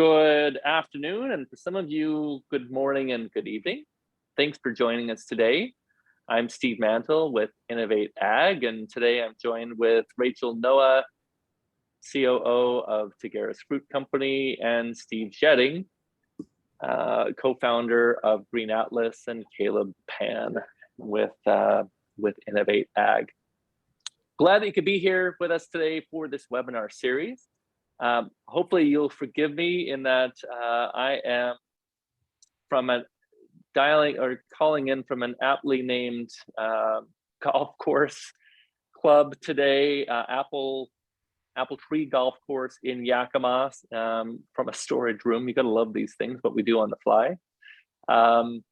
good afternoon, and for some of you, good morning and good evening. Thanks for joining us today. I'm Steve Mantle with Innovate Ag, and today I'm joined with Rachel Noah, COO of Taggares Fruit Company, and Steve Jetting, co-founder of Green Atlas, and Caleb Pan with Innovate Ag. Glad that you could be here with us today for this webinar series. Hopefully you'll forgive me in that I am calling in from an aptly named golf course club today, Apple Tree Golf Course in Yakima, from a storage room. You gotta love these things, what we do on the fly. And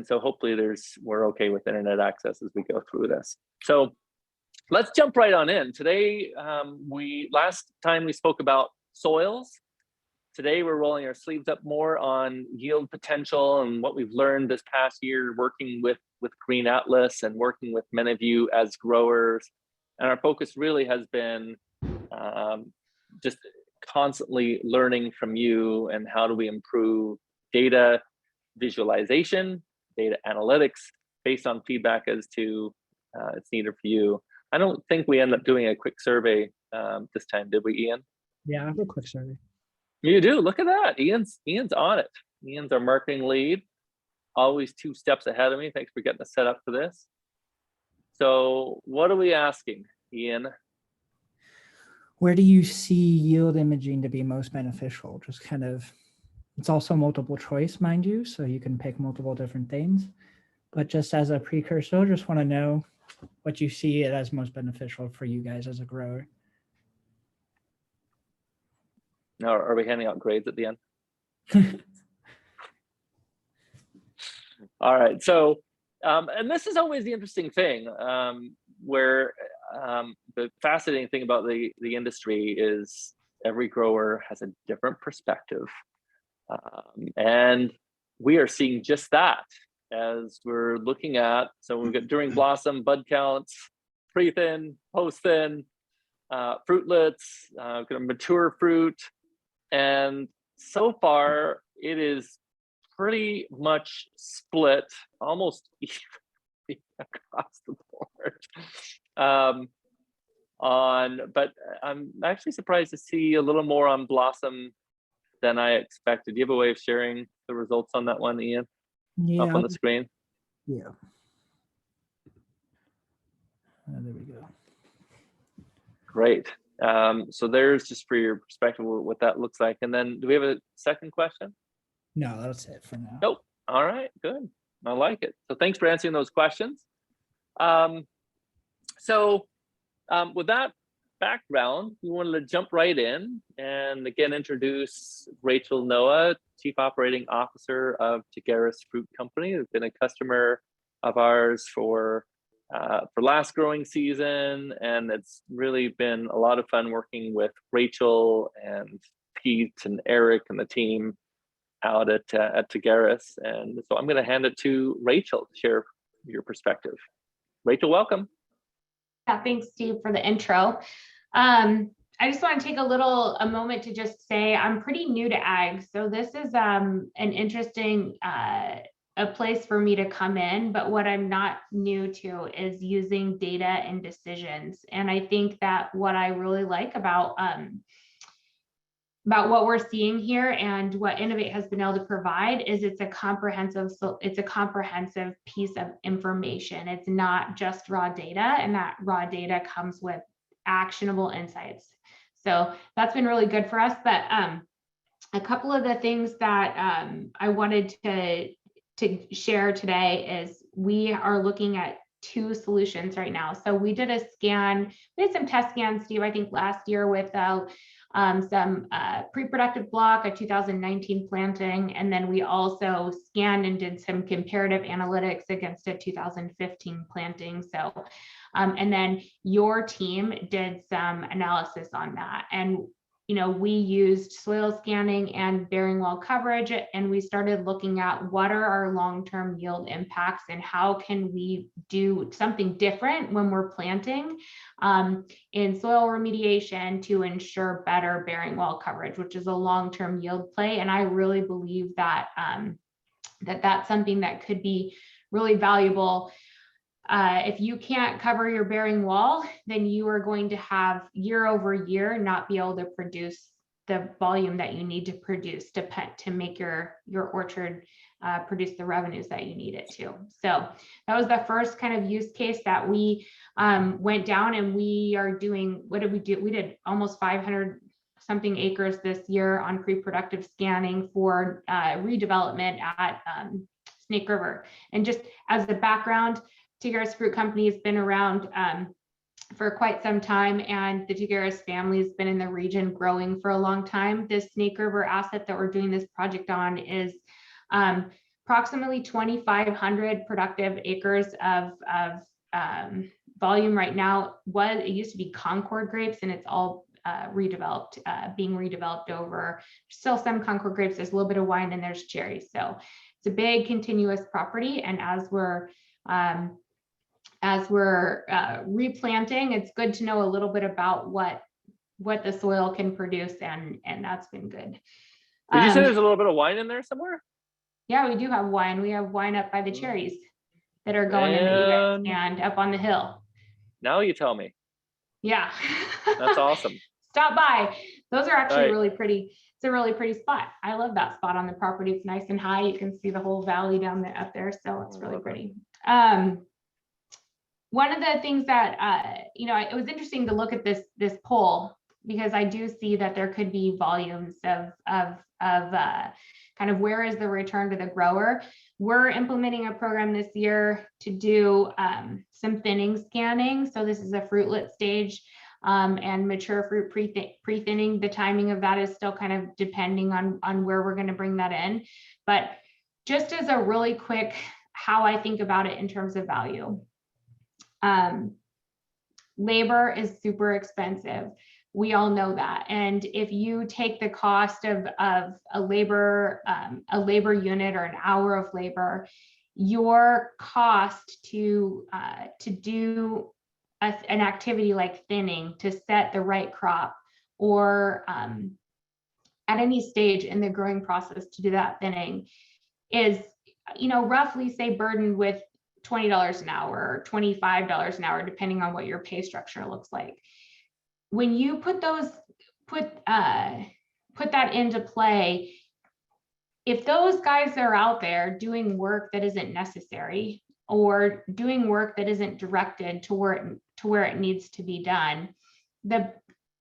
so hopefully we're okay with internet access as we go through this. So let's jump right on in. Today, last time we spoke about soils. Today, we're rolling our sleeves up more on yield potential and what we've learned this past year working with Green Atlas and working with many of you as growers. And our focus really has been just constantly learning from you and how do we improve data visualization, data analytics based on feedback as to it's needed for you. I don't think we end up doing a quick survey this time, did we, Ian? Yeah, I have a quick survey. You do, look at that. Ian's on it. Ian's our marketing lead, always 2 steps ahead of me. Thanks for getting us set up for this. So what are we asking, Ian? Where do you see yield imaging to be most beneficial? Just kind of, it's also multiple choice, mind you, so you can pick multiple different things. But just as a precursor, just want to know what you see it as most beneficial for you guys as a grower. Now, are we handing out grades at the end? All right, so, and this is always the interesting thing, where the fascinating thing about the industry is every grower has a different perspective. And we are seeing just that as we're looking at, so we've got during blossom, bud counts, pre-thin, post-thin, fruitlets, kind of mature fruit. And so far, it is pretty much split, almost evenly across the board. But I'm actually surprised to see a little more on blossom than I expected. Do you have a way of sharing the results on that one, Ian? Yeah. Up on the screen? Yeah. There we go. Great. So there's just for your perspective what that looks like. And then do we have a second question? No, that's it for now. Nope. All right, good. I like it. So thanks for answering those questions. With that background, we wanted to jump right in and again introduce Rachel Noah, Chief Operating Officer of Taggares Fruit Company, who's been a customer of ours for last growing season, and it's really been a lot of fun working with Rachel and Pete and Eric and the team out at Taggares. And so I'm going to hand it to Rachel to share your perspective. Rachel, welcome. Yeah, thanks, Steve, for the intro. I just want to take a moment to just say I'm pretty new to ag, so this is an interesting a place for me to come in, but what I'm not new to is using data and decisions. And I think that what I really like about what we're seeing here and what Innovate has been able to provide is it's a comprehensive piece of information. It's not just raw data, and that raw data comes with actionable insights. So that's been really good for us. But a couple of the things that I wanted to share today is we are looking at 2 solutions right now. So we did a scan, we had some test scans, Steve, I think last year with some pre-productive block, a 2019 planting, and then we also scanned and did some comparative analytics against a 2015 planting. So, and then your team did some analysis on that. And we used soil scanning and bearing wall coverage, and we started looking at what are our long-term yield impacts and how can we do something different when we're planting in soil remediation to ensure better bearing wall coverage, which is a long-term yield play. And I really believe that that's something that could be really valuable. If you can't cover your bearing wall, then you are going to have year over year not be able to produce the volume that you need to produce to make your orchard produce the revenues that you need it to. So that was the first kind of use case that we went down, and we are doing, what did we do? We did almost 500 something acres this year on pre-productive scanning for redevelopment at Snake River. And just as a background, Taggares Fruit Company has been around for quite some time, and the Taggares family has been in the region growing for a long time. This Snake River asset that we're doing this project on is approximately 2,500 productive acres of volume right now. It used to be Concord grapes, and it's all redeveloped, being redeveloped over. Still some Concord grapes, there's a little bit of wine, and there's cherries. So it's a big continuous property, and as we're replanting, it's good to know a little bit about what the soil can produce, and that's been good. Did you say there's a little bit of wine in there somewhere? Yeah, we do have wine. We have wine up by the cherries that are going in that you guys scanned up on the hill. Now you tell me. Yeah. That's awesome. Stop by. Those are actually really pretty. It's a really pretty spot. I love that spot on the property. It's nice and high. You can see the whole valley down there up there. So it's really pretty. One of the things that, it was interesting to look at this poll, because I do see that there could be volumes of kind of where is the return to the grower. We're implementing a program this year to do some thinning scanning. So this is a fruitlet stage and mature fruit pre-thinning. The timing of that is still kind of depending on where we're going to bring that in. But just as a really quick, how I think about it in terms of value. Labor is super expensive. We all know that. And if you take the cost of a labor unit or an hour of labor, your cost to do an activity like thinning, to set the right crop, or at any stage in the growing process to do that thinning, is, roughly say burdened with $20 an hour or $25 an hour, depending on what your pay structure looks like. When you put that into play, if those guys are out there doing work that isn't necessary, or doing work that isn't directed to where it needs to be done, the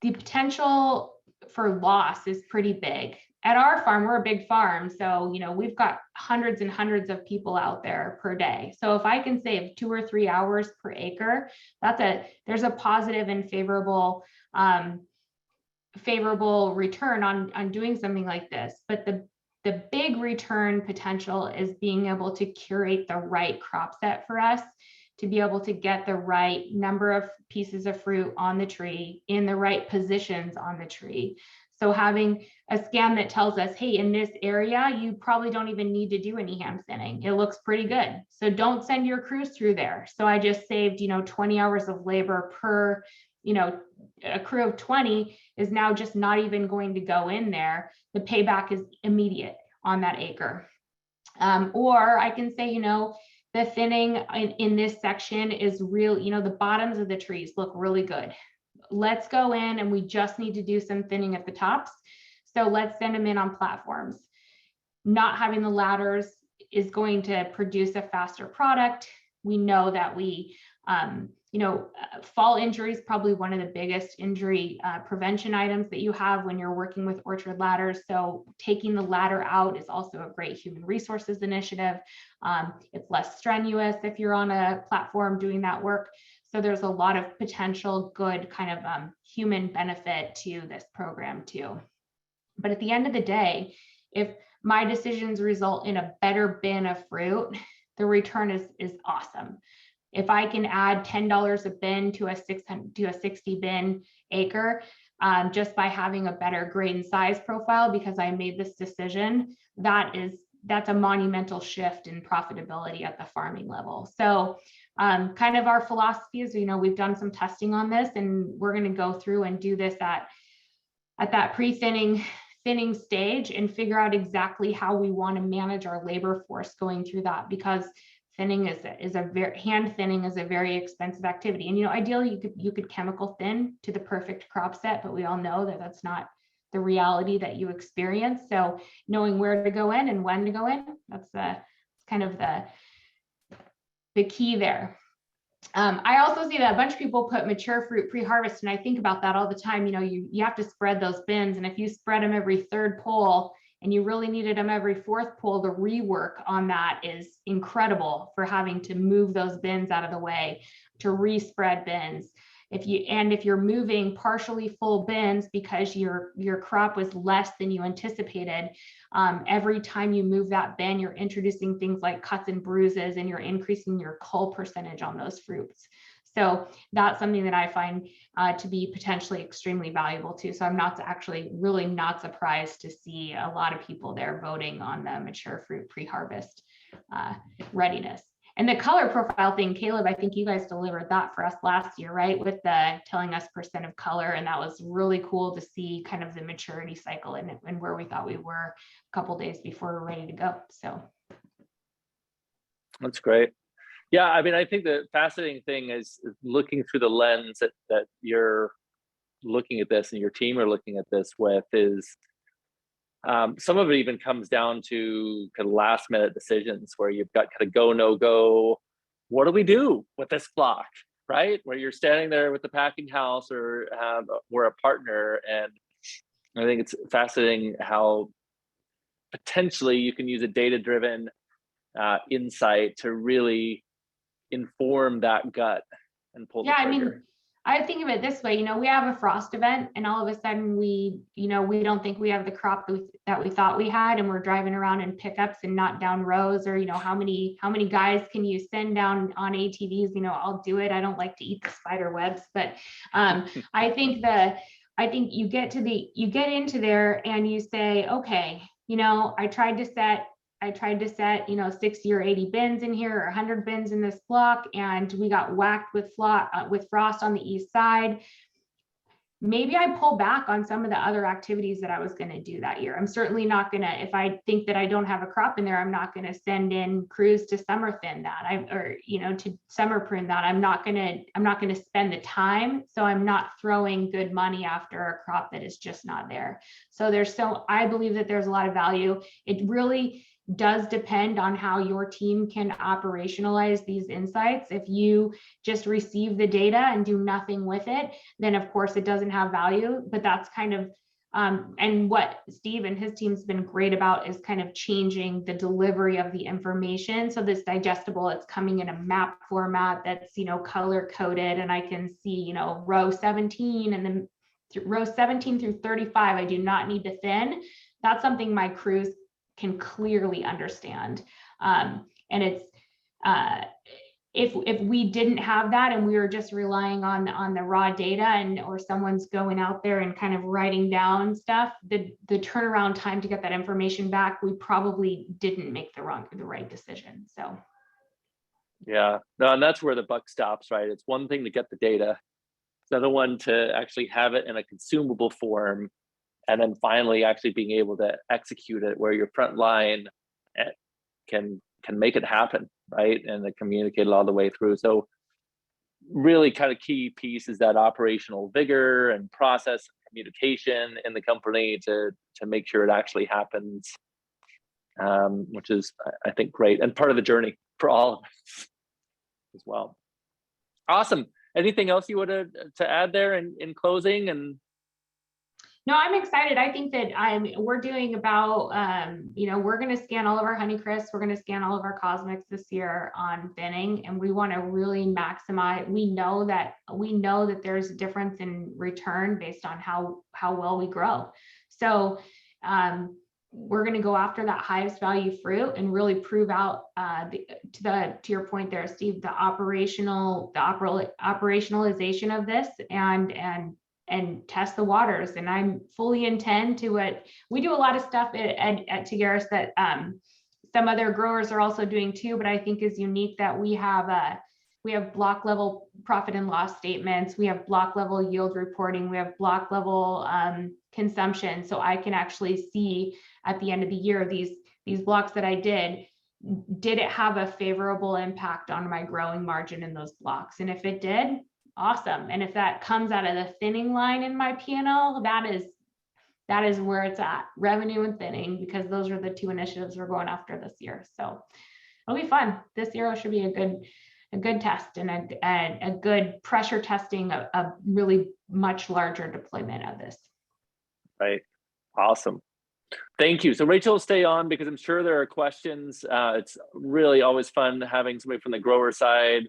potential for loss is pretty big. At our farm, we're a big farm, so we've got hundreds and hundreds of people out there per day. So if I can save 2 or 3 hours per acre, there's a positive and favorable return on doing something like this. But the big return potential is being able to curate the right crop set for us, to be able to get the right number of pieces of fruit on the tree in the right positions on the tree. So having a scan that tells us, hey, in this area, you probably don't even need to do any hand thinning. It looks pretty good. So don't send your crews through there. So I just saved, 20 hours of labor per, a crew of 20 is now just not even going to go in there. The payback is immediate on that acre. Or I can say, the thinning in this section is real, the bottoms of the trees look really good. Let's go in and we just need to do some thinning at the tops. So let's send them in on platforms. Not having the ladders is going to produce a faster product. We know that fall injury is probably one of the biggest injury prevention items that you have when you're working with orchard ladders. So taking the ladder out is also a great human resources initiative. It's less strenuous if you're on a platform doing that work. So there's a lot of potential good kind of human benefit to this program too. But at the end of the day, if my decisions result in a better bin of fruit, the return is awesome. If I can add $10 a bin to a 60 bin acre, just by having a better grain size profile because I made this decision, that's a monumental shift in profitability at the farming level. So kind of our philosophy is, we've done some testing on this, and we're going to go through and do this at that pre-thinning stage and figure out exactly how we want to manage our labor force going through that, because thinning hand thinning is a very expensive activity. And ideally you could chemical thin to the perfect crop set, but we all know that that's not the reality that you experience. So knowing where to go in and when to go in, that's kind of the key there. I also see that a bunch of people put mature fruit pre-harvest, and I think about that all the time. You have to spread those bins, and if you spread them every third pull and you really needed them every fourth pull, the rework on that is incredible for having to move those bins out of the way, to respread bins. If you're moving partially full bins because your crop was less than you anticipated, every time you move that bin, you're introducing things like cuts and bruises, and you're increasing your cull percentage on those fruits. So that's something that I find to be potentially extremely valuable too. So I'm really not surprised to see a lot of people there voting on the mature fruit pre-harvest readiness. And the color profile thing, Caleb, I think you guys delivered that for us last year, right? With the telling us % of color. And that was really cool to see kind of the maturity cycle and where we thought we were a couple days before we're ready to go. So that's great. Yeah, I mean, I think the fascinating thing is looking through the lens that you're looking at this and your team are looking at this with is some of it even comes down to kind of last minute decisions where you've got kind of go, no go. What do we do with this flock, right? Where you're standing there with the packing house or we're a partner. And I think it's fascinating how potentially you can use a data-driven insight to really inform that gut and pull the trigger. I mean, I think of it this way, we have a frost event and all of a sudden we don't think we have the crop that we thought we had, and we're driving around in pickups and not down rows, or, how many guys can you send down on ATVs? I'll do it. I don't like to eat the spider webs, but I think you get into there and you say, okay, I tried to set 60 or 80 bins in here, or 100 bins in this block, and we got whacked with frost on the east side. Maybe I pull back on some of the other activities that I was going to do that year. I'm certainly not going to, if I think that I don't have a crop in there, I'm not going to send in crews to summer thin that to summer prune that. I'm not going to spend the time. So I'm not throwing good money after a crop that is just not there. So I believe that there's a lot of value. It really does depend on how your team can operationalize these insights. If you just receive the data and do nothing with it, then of course it doesn't have value. But that's kind of, and what Steve and his team's been great about is kind of changing the delivery of the information. So this digestible, it's coming in a map format that's, color coded, and I can see, row 17 and then row 17 through 35, I do not need to thin. That's something my crews can clearly understand. And it's if we didn't have that and we were just relying on the raw data or someone's going out there and kind of writing down stuff, the turnaround time to get that information back, we probably didn't make the right decision. So yeah, no, and that's where the buck stops, right? It's one thing to get the data, it's another one to actually have it in a consumable form, and then finally actually being able to execute it where your front line can make it happen, right? And to communicate it all the way through. So really kind of key piece is that operational vigor and process communication in the company to make sure it actually happens, which is, I think, great and part of the journey for all of us as well. Awesome. Anything else you would to add there in closing? And no, I'm excited. I think that we're doing about, we're going to scan all of our Honeycrisp. We're going to scan all of our Cosmics this year on thinning, and we want to really maximize. We know that there's a difference in return based on how well we grow. So we're going to go after that highest value fruit and really prove out to your point there, Steve, the operationalization of this and and test the waters. And I'm fully intend to it. We do a lot of stuff at Taggares that some other growers are also doing too, but I think is unique that we have block level profit and loss statements. We have block level yield reporting. We have block level consumption. So I can actually see at the end of the year, these blocks that I did it have a favorable impact on my growing margin in those blocks? And if it did, awesome. And if that comes out of the thinning line in my P&L, that is where it's at, revenue and thinning, because those are the two initiatives we're going after this year. So it'll be fun. This year should be a good test and a good pressure testing of a really much larger deployment of this. Right. Awesome. Thank you. So Rachel, stay on because I'm sure there are questions. It's really always fun having somebody from the grower side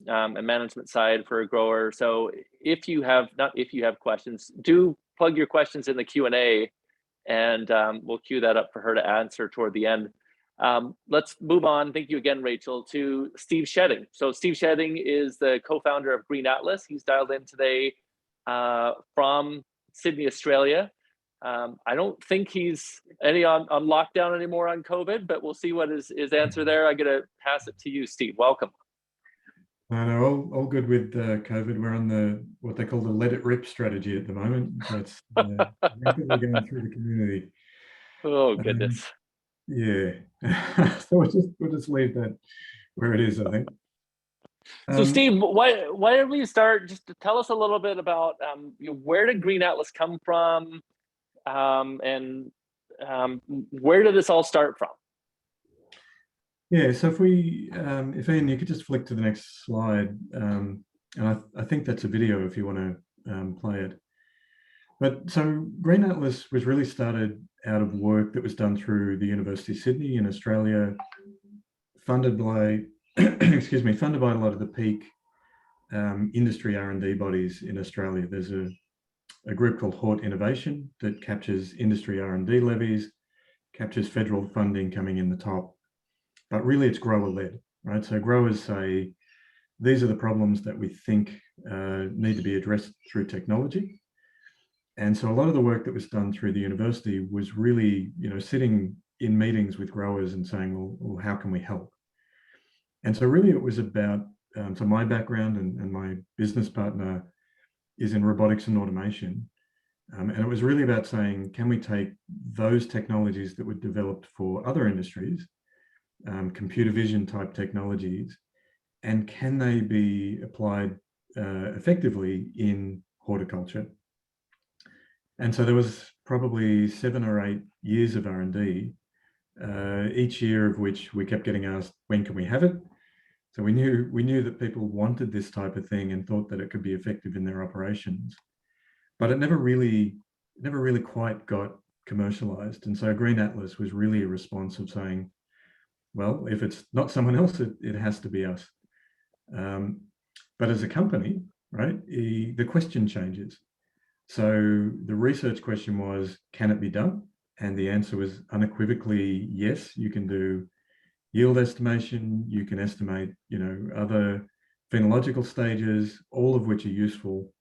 and management side for a grower. So if you have questions, do plug your questions in the Q&A and we'll queue that up for her to answer toward the end. Let's move on. Thank you again, Rachel, to Steve Shedding. So Steve Shedding is the co-founder of Green Atlas. He's dialed in today from Sydney, Australia. I don't think he's on lockdown anymore on COVID, but we'll see what his answer there. I'm gonna pass it to you, Steve. Welcome. No, all good with COVID. We're on what they call the let it rip strategy at the moment. So it's rapidly going through the community. Oh goodness. Yeah. So we'll just leave that where it is, I think. So Steve, why don't we start just to tell us a little bit about where did Green Atlas come from, and where did this all start from? Yeah, so if Ian, you could just flick to the next slide, and I think that's a video if you want to play it. But so Green Atlas was really started out of work that was done through the University of Sydney in Australia, funded by, excuse me, funded by a lot of the peak industry R&D bodies in Australia. There's a group called Hort Innovation that captures industry R&D levies, captures federal funding coming in the top, but really it's grower-led, right? So growers say, these are the problems that we think need to be addressed through technology. And so a lot of the work that was done through the university was really, sitting in meetings with growers and saying, well, how can we help? And so really it was about, so my background and my business partner is in robotics and automation. And it was really about saying, can we take those technologies that were developed for other industries, computer vision type technologies, and can they be applied effectively in horticulture? And so there was probably 7 or 8 years of R&D, each year of which we kept getting asked, when can we have it? So we knew that people wanted this type of thing and thought that it could be effective in their operations, but it never really quite got commercialized. And so Green Atlas was really a response of saying, well, if it's not someone else, it has to be us. But as a company, right, the question changes. So the research question was, can it be done? And the answer was unequivocally, yes, you can do yield estimation, you can estimate, other phenological stages, all of which are useful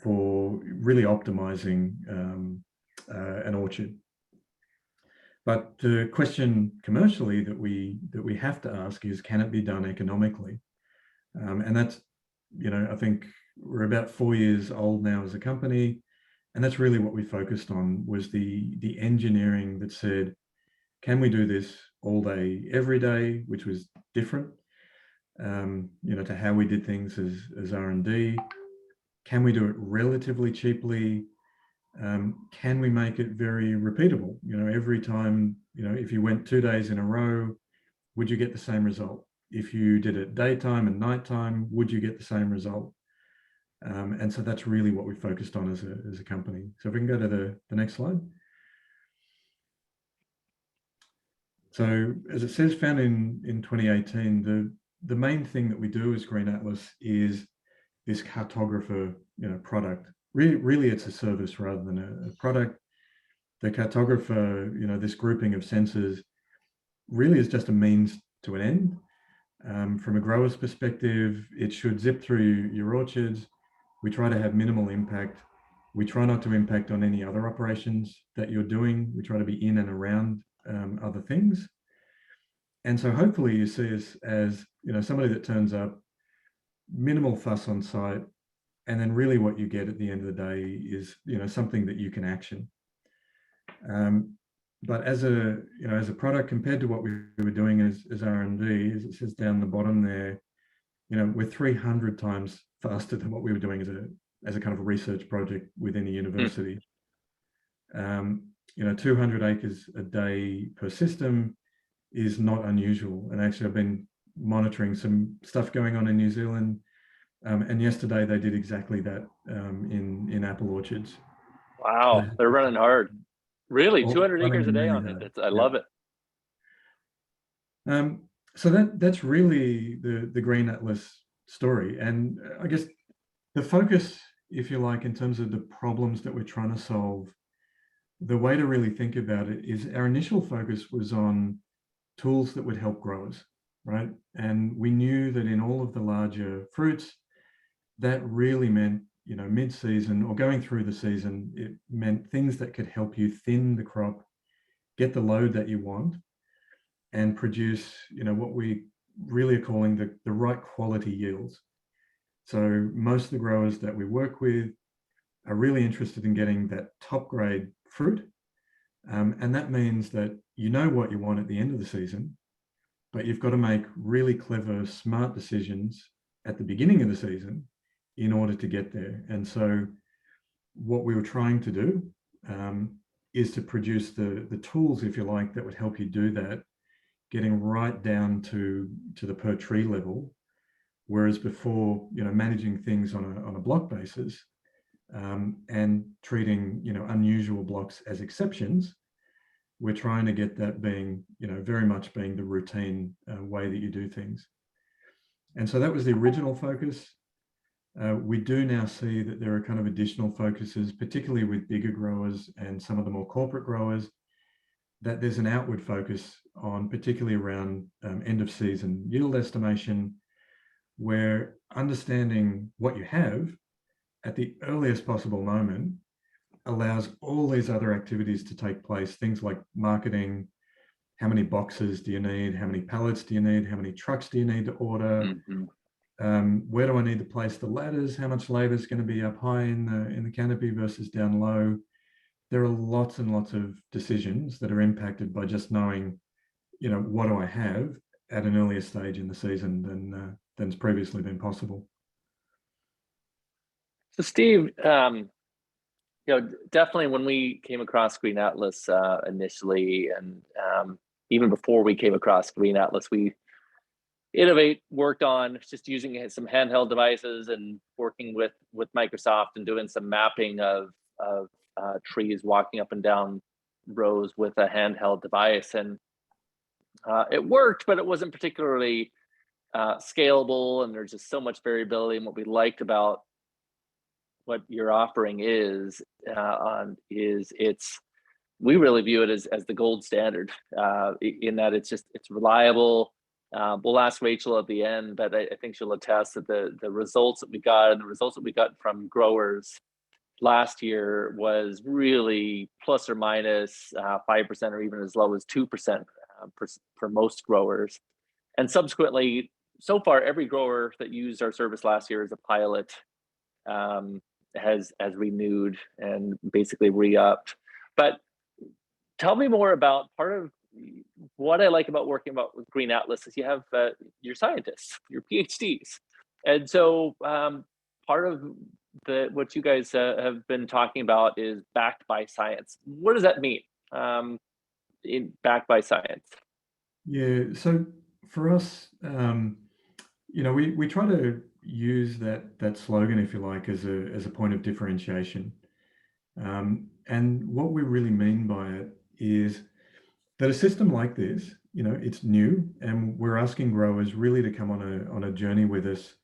for really optimizing an orchard. But the question commercially that we have to ask is, can it be done economically? And that's, I think we're about 4 years old now as a company, and that's really what we focused on, was the engineering that said, can we do this all day, every day, which was different, to how we did things as R&D. Can we do it relatively cheaply? Can we make it very repeatable? Every time, if you went 2 days in a row, would you get the same result? If you did it daytime and nighttime, would you get the same result? And so that's really what we focused on as a company. So if we can go to the next slide. So as it says, found in 2018, the main thing that we do as Green Atlas is this cartographer, product. Really it's a service rather than a product. The cartographer, this grouping of sensors really is just a means to an end. From a grower's perspective, it should zip through your orchards, We try to have minimal impact. We try not to impact on any other operations that you're doing. We try to be in and around other things. And so hopefully you see us as, you know, somebody that turns up, minimal fuss on site, and then really what you get at the end of the day is, you know, something that you can action. But as a, you know, as a product, compared to what we were doing as R&D, as it says down the bottom there, you know, we're 300 times faster than what we were doing as a kind of a research project within a university. You know, 200 acres a day per system is not unusual. And actually, I've been monitoring some stuff going on in New Zealand. And yesterday they did exactly that in apple orchards. Wow, they're running hard. Really, 200 acres a day really on hard. it. I love it. So that's really the Green Atlas story. And I guess the focus, if you like, in terms of the problems that we're trying to solve, the way to really think about it is our initial focus was on tools that would help growers, right? And we knew that in all of the larger fruits, that really meant, you know, mid-season or going through the season, it meant things that could help you thin the crop, get the load that you want, and produce, you know, what we really are calling the right quality yields. So most of the growers that we work with are really interested in getting that top grade fruit. And that means that you know what you want at the end of the season, but you've got to make really clever, smart decisions at the beginning of the season in order to get there. And so what we were trying to do is to produce the tools, if you like, that would help you do that, getting right down to the per tree level. Whereas before, you know, managing things on a block basis and treating, you know, unusual blocks as exceptions, we're trying to get that being, you know, very much being the routine way that you do things. And so that was the original focus. We do now see that there are kind of additional focuses, particularly with bigger growers and some of the more corporate growers, that there's an outward focus on, particularly around end of season yield estimation, where understanding what you have at the earliest possible moment allows all these other activities to take place, things like marketing. How many boxes do you need? How many pallets do you need? How many trucks do you need to order? Where do I need to place the ladders? How much labor is going to be up high in the canopy versus down low? There are lots and lots of decisions that are impacted by just knowing, you know, what do I have at an earlier stage in the season than's previously been possible. So Steve, you know, definitely when we came across Green Atlas initially, and even before we came across Green Atlas, we worked on just using some handheld devices and working with Microsoft and doing some mapping of trees, walking up and down rows with a handheld device. And it worked, but it wasn't particularly scalable, and there's just so much variability. And what we liked about what your offering is we really view it as the gold standard in that it's reliable. We'll ask Rachel at the end, but I think she'll attest that the results that we got and the results that we got from growers last year was really plus or minus 5% or even as low as 2% for most growers. And subsequently, so far, every grower that used our service last year as a pilot has renewed and basically re-upped. But tell me more about part of what I like about working with Green Atlas is you have your scientists, your PhDs. And so part of what you guys have been talking about is backed by science. What does that mean, backed by science? Yeah, so for us, you know, we try to use that slogan, if you like, as a point of differentiation. And what we really mean by it is that a system like this, you know, it's new, and we're asking growers really to come on a journey with us,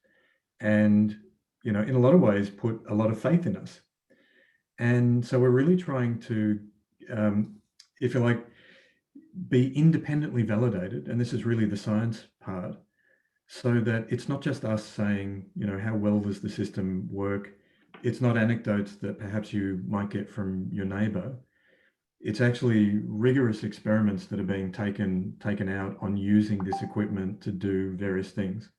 and, you know, in a lot of ways, put a lot of faith in us. And so we're really trying to, if you like, be independently validated, and this is really the science part, so that it's not just us saying, you know, how well does the system work? it's not anecdotes that perhaps you might get from your neighbor. It's actually rigorous experiments that are being taken out on using this equipment to do various things.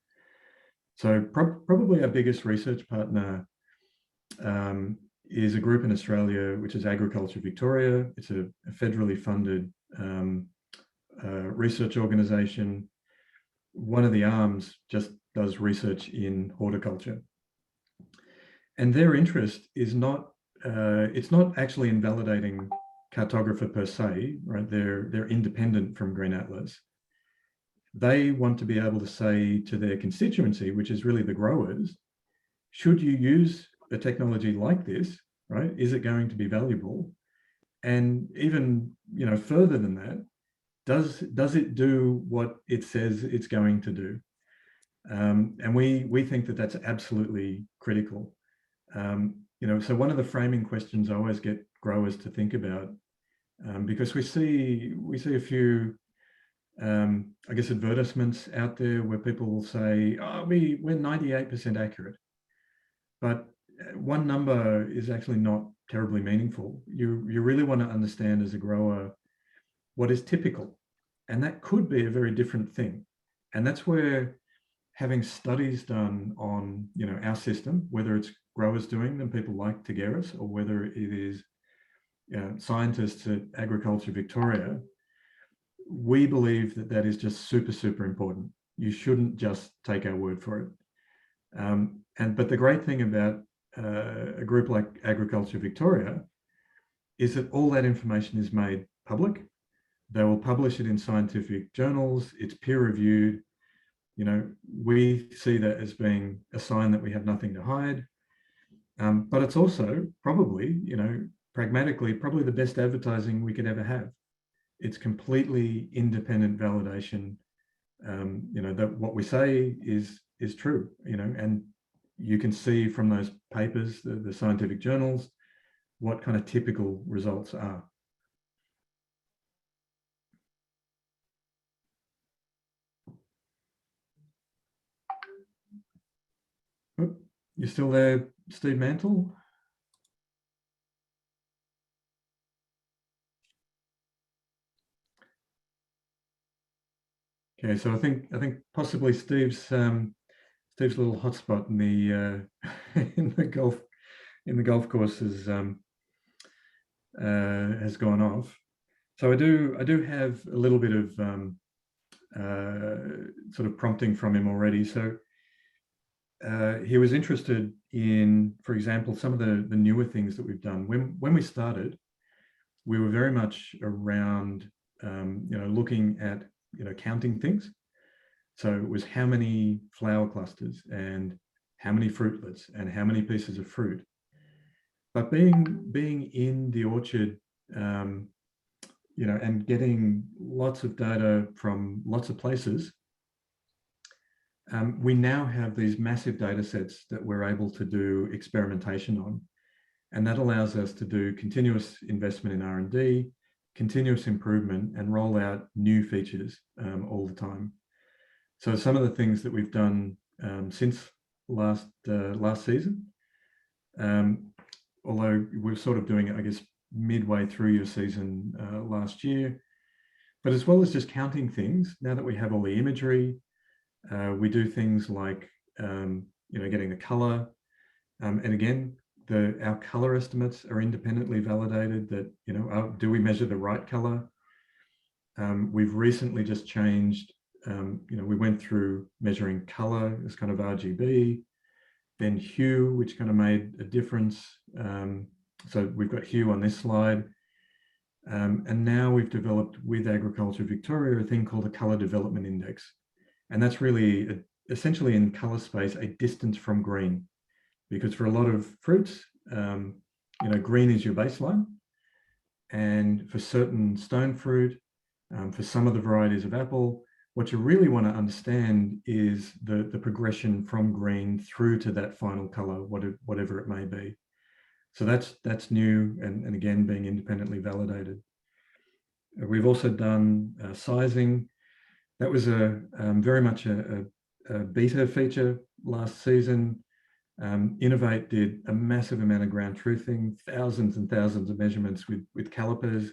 So probably our biggest research partner is a group in Australia, which is Agriculture Victoria. It's a federally funded research organisation. One of the arms just does research in horticulture. And their interest is not, it's not actually in validating cartographer per se, right? They're independent from Green Atlas. They want to be able to say to their constituency, which is really the growers, should you use a technology like this, right? Is it going to be valuable? And even, you know, further than that, does it do what it says it's going to do? And we think that that's absolutely critical. You know, so one of the framing questions I always get growers to think about, because we see a few, I guess, advertisements out there where people will say, oh, we're 98% accurate. But one number is actually not terribly meaningful. You really want to understand as a grower what is typical. And that could be a very different thing. And that's where having studies done on, you know, our system, whether it's growers doing them, people like Taggares, or whether it is scientists at Agriculture Victoria, we believe that that is just super, super important. You shouldn't just take our word for it. But the great thing about a group like Agriculture Victoria is that all that information is made public. They will publish it in scientific journals. It's peer reviewed. You know, we see that as being a sign that we have nothing to hide. But it's also probably, you know, pragmatically, probably the best advertising we could ever have. It's completely independent validation, you know, that what we say is true, you know, and you can see from those papers, the scientific journals, what kind of typical results are. Oh, you still there, Steve Mantle? Okay, so I think possibly Steve's little hotspot in the in the golf course has gone off. So I do have a little bit of sort of prompting from him already. So he was interested in, for example, some of the newer things that we've done. When we started, we were very much around you know, looking at, you know, counting things. So it was how many flower clusters and how many fruitlets and how many pieces of fruit. But being in the orchard, you know, and getting lots of data from lots of places, we now have these massive data sets that we're able to do experimentation on. And that allows us to do continuous investment in R&D, continuous improvement, and roll out new features all the time. So some of the things that we've done since last season, although we're sort of doing it, I guess, midway through your season last year, but as well as just counting things, now that we have all the imagery, we do things like, you know, getting the color. And again, our color estimates are independently validated that, you know, do we measure the right color? We've recently just changed, you know, we went through measuring color as kind of RGB, then hue, which kind of made a difference. So we've got hue on this slide. And now we've developed with Agriculture Victoria a thing called a color development index. And that's really essentially in color space, a distance from green. Because for a lot of fruits, you know, green is your baseline. And for certain stone fruit, for some of the varieties of apple, what you really want to understand is the progression from green through to that final color, whatever it may be. So that's new, and again, being independently validated. We've also done sizing. That was very much a beta feature last season. Innovate did a massive amount of ground truthing, thousands and thousands of measurements with calipers.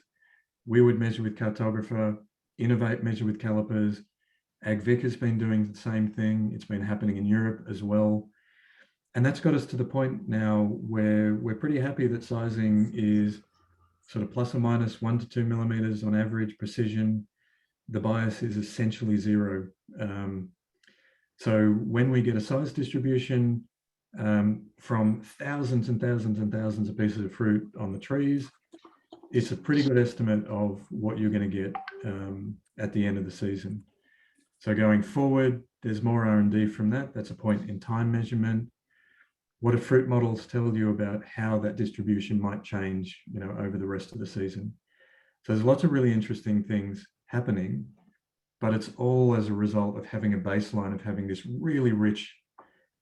We would measure with Cartographer. Innovate measure with calipers. AgVic has been doing the same thing. It's been happening in Europe as well. And that's got us to the point now where we're pretty happy that sizing is sort of plus or minus 1 to 2 millimeters on average precision. The bias is essentially 0. So when we get a size distribution from thousands and thousands and thousands of pieces of fruit on the trees, it's a pretty good estimate of what you're going to get at the end of the season. So going forward, there's more R&D from that. That's a point in time measurement. What do fruit models tell you about how that distribution might change, over the rest of the season? So there's lots of really interesting things happening, but it's all as a result of having a baseline of having this really rich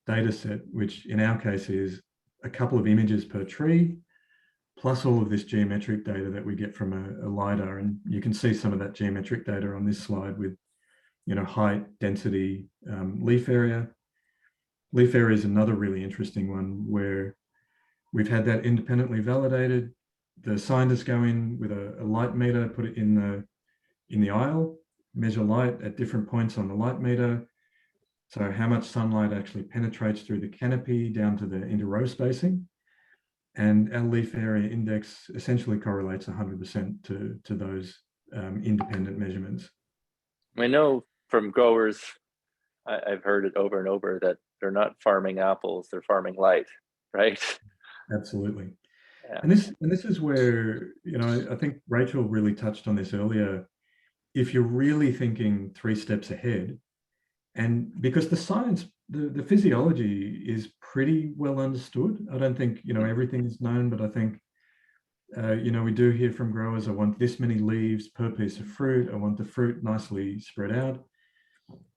data set, which in our case is a couple of images per tree, plus all of this geometric data that we get from a LiDAR. And you can see some of that geometric data on this slide with, height, density, leaf area. Leaf area is another really interesting one where we've had that independently validated. The scientists go in with a light meter, put it in the aisle, measure light at different points on the light meter. So how much sunlight actually penetrates through the canopy down to the inter-row spacing. And our leaf area index essentially correlates 100% to those independent measurements. I know from growers, I've heard it over and over that they're not farming apples, they're farming light, right? Absolutely. Yeah. And this is where, I think Rachel really touched on this earlier. If you're really thinking 3 steps ahead, and because the science, the physiology is pretty well understood. I don't think, everything is known, but I think, we do hear from growers, I want this many leaves per piece of fruit. I want the fruit nicely spread out.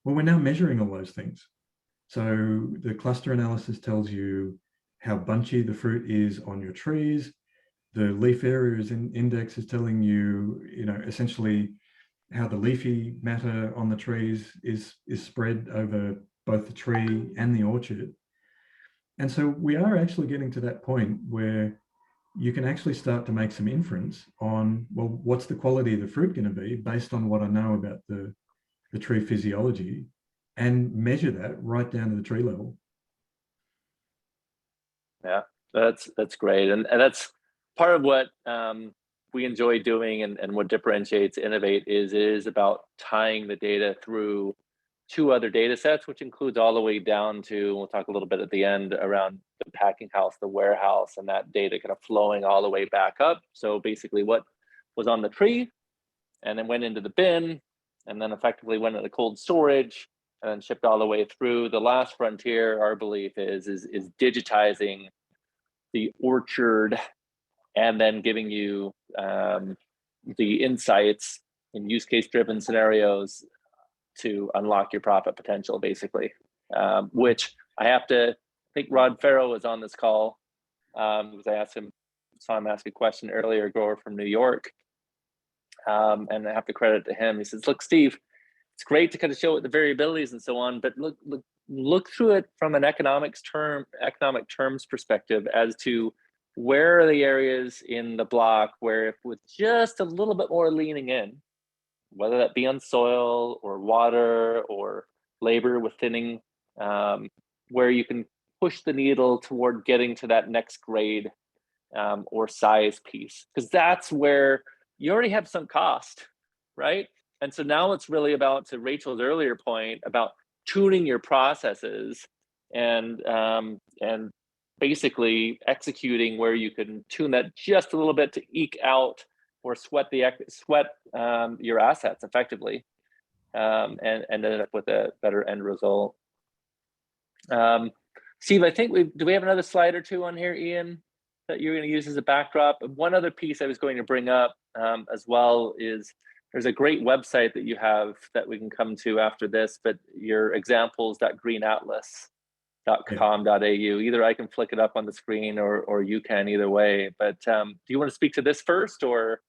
Well, we're now measuring all those things. So the cluster analysis tells you how bunchy the fruit is on your trees. The leaf area index is telling you, essentially how the leafy matter on the trees is spread over both the tree and the orchard. And so we are actually getting to that point where you can actually start to make some inference on, well, what's the quality of the fruit going to be based on what I know about the tree physiology, and measure that right down to the tree level. Yeah, that's great. And that's part of what we enjoy doing, and what differentiates Innovate is about tying the data through 2 other data sets, which includes all the way down to, we'll talk a little bit at the end around the packing house, the warehouse, and that data kind of flowing all the way back up. So basically what was on the tree and then went into the bin and then effectively went into cold storage and then shipped all the way through. The last frontier, our belief is digitizing the orchard and then giving you the insights in use case driven scenarios to unlock your profit potential, basically. Which I think Rod Farrow was on this call because I saw him ask a question earlier, a grower from New York. And I have to credit to him. He says, look, Steve, it's great to kind of show what the variabilities and so on, but look through it from an economic terms perspective as to where are the areas in the block where if with just a little bit more leaning in, whether that be on soil or water or labor with thinning, where you can push the needle toward getting to that next grade or size piece, because that's where you already have some cost, right? And so now it's really about, to Rachel's earlier point, about tuning your processes and basically executing where you can tune that just a little bit to eke out or sweat your assets effectively, and end up with a better end result. Steve, I think do we have another slide or 2 on here, Ian, that you're going to use as a backdrop? One other piece I was going to bring up as well is there's a great website that you have that we can come to after this, but your examples.greenatlas.com.au. Either I can flick it up on the screen or you can, either way. But do you want to speak to this first, or?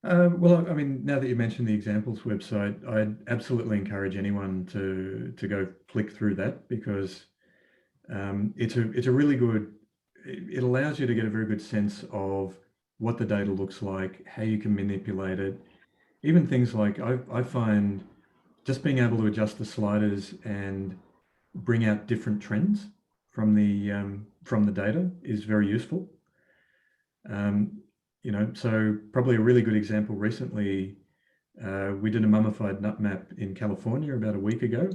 Well, I mean, now that you mentioned the examples website, I'd absolutely encourage anyone to go click through that, because it's a really good, it allows you to get a very good sense of what the data looks like, how you can manipulate it. Even things like I find just being able to adjust the sliders and bring out different trends from the data is very useful. You know, so probably a really good example recently, we did a mummified nut map in California about a week ago.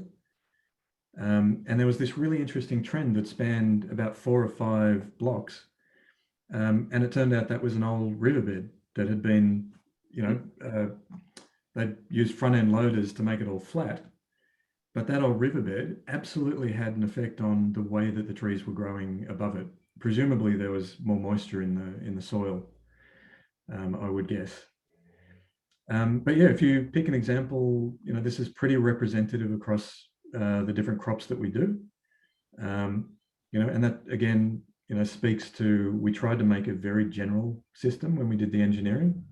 And there was this really interesting trend that spanned about 4 or 5 blocks. And it turned out that was an old riverbed that had been, you know, they'd used front end loaders to make it all flat. But that old riverbed absolutely had an effect on the way that the trees were growing above it. Presumably there was more moisture in the soil, I would guess. But yeah, if you pick an example, you know, this is pretty representative across the different crops that we do. You know, and that again, you know, speaks to, we tried to make a very general system when we did the engineering.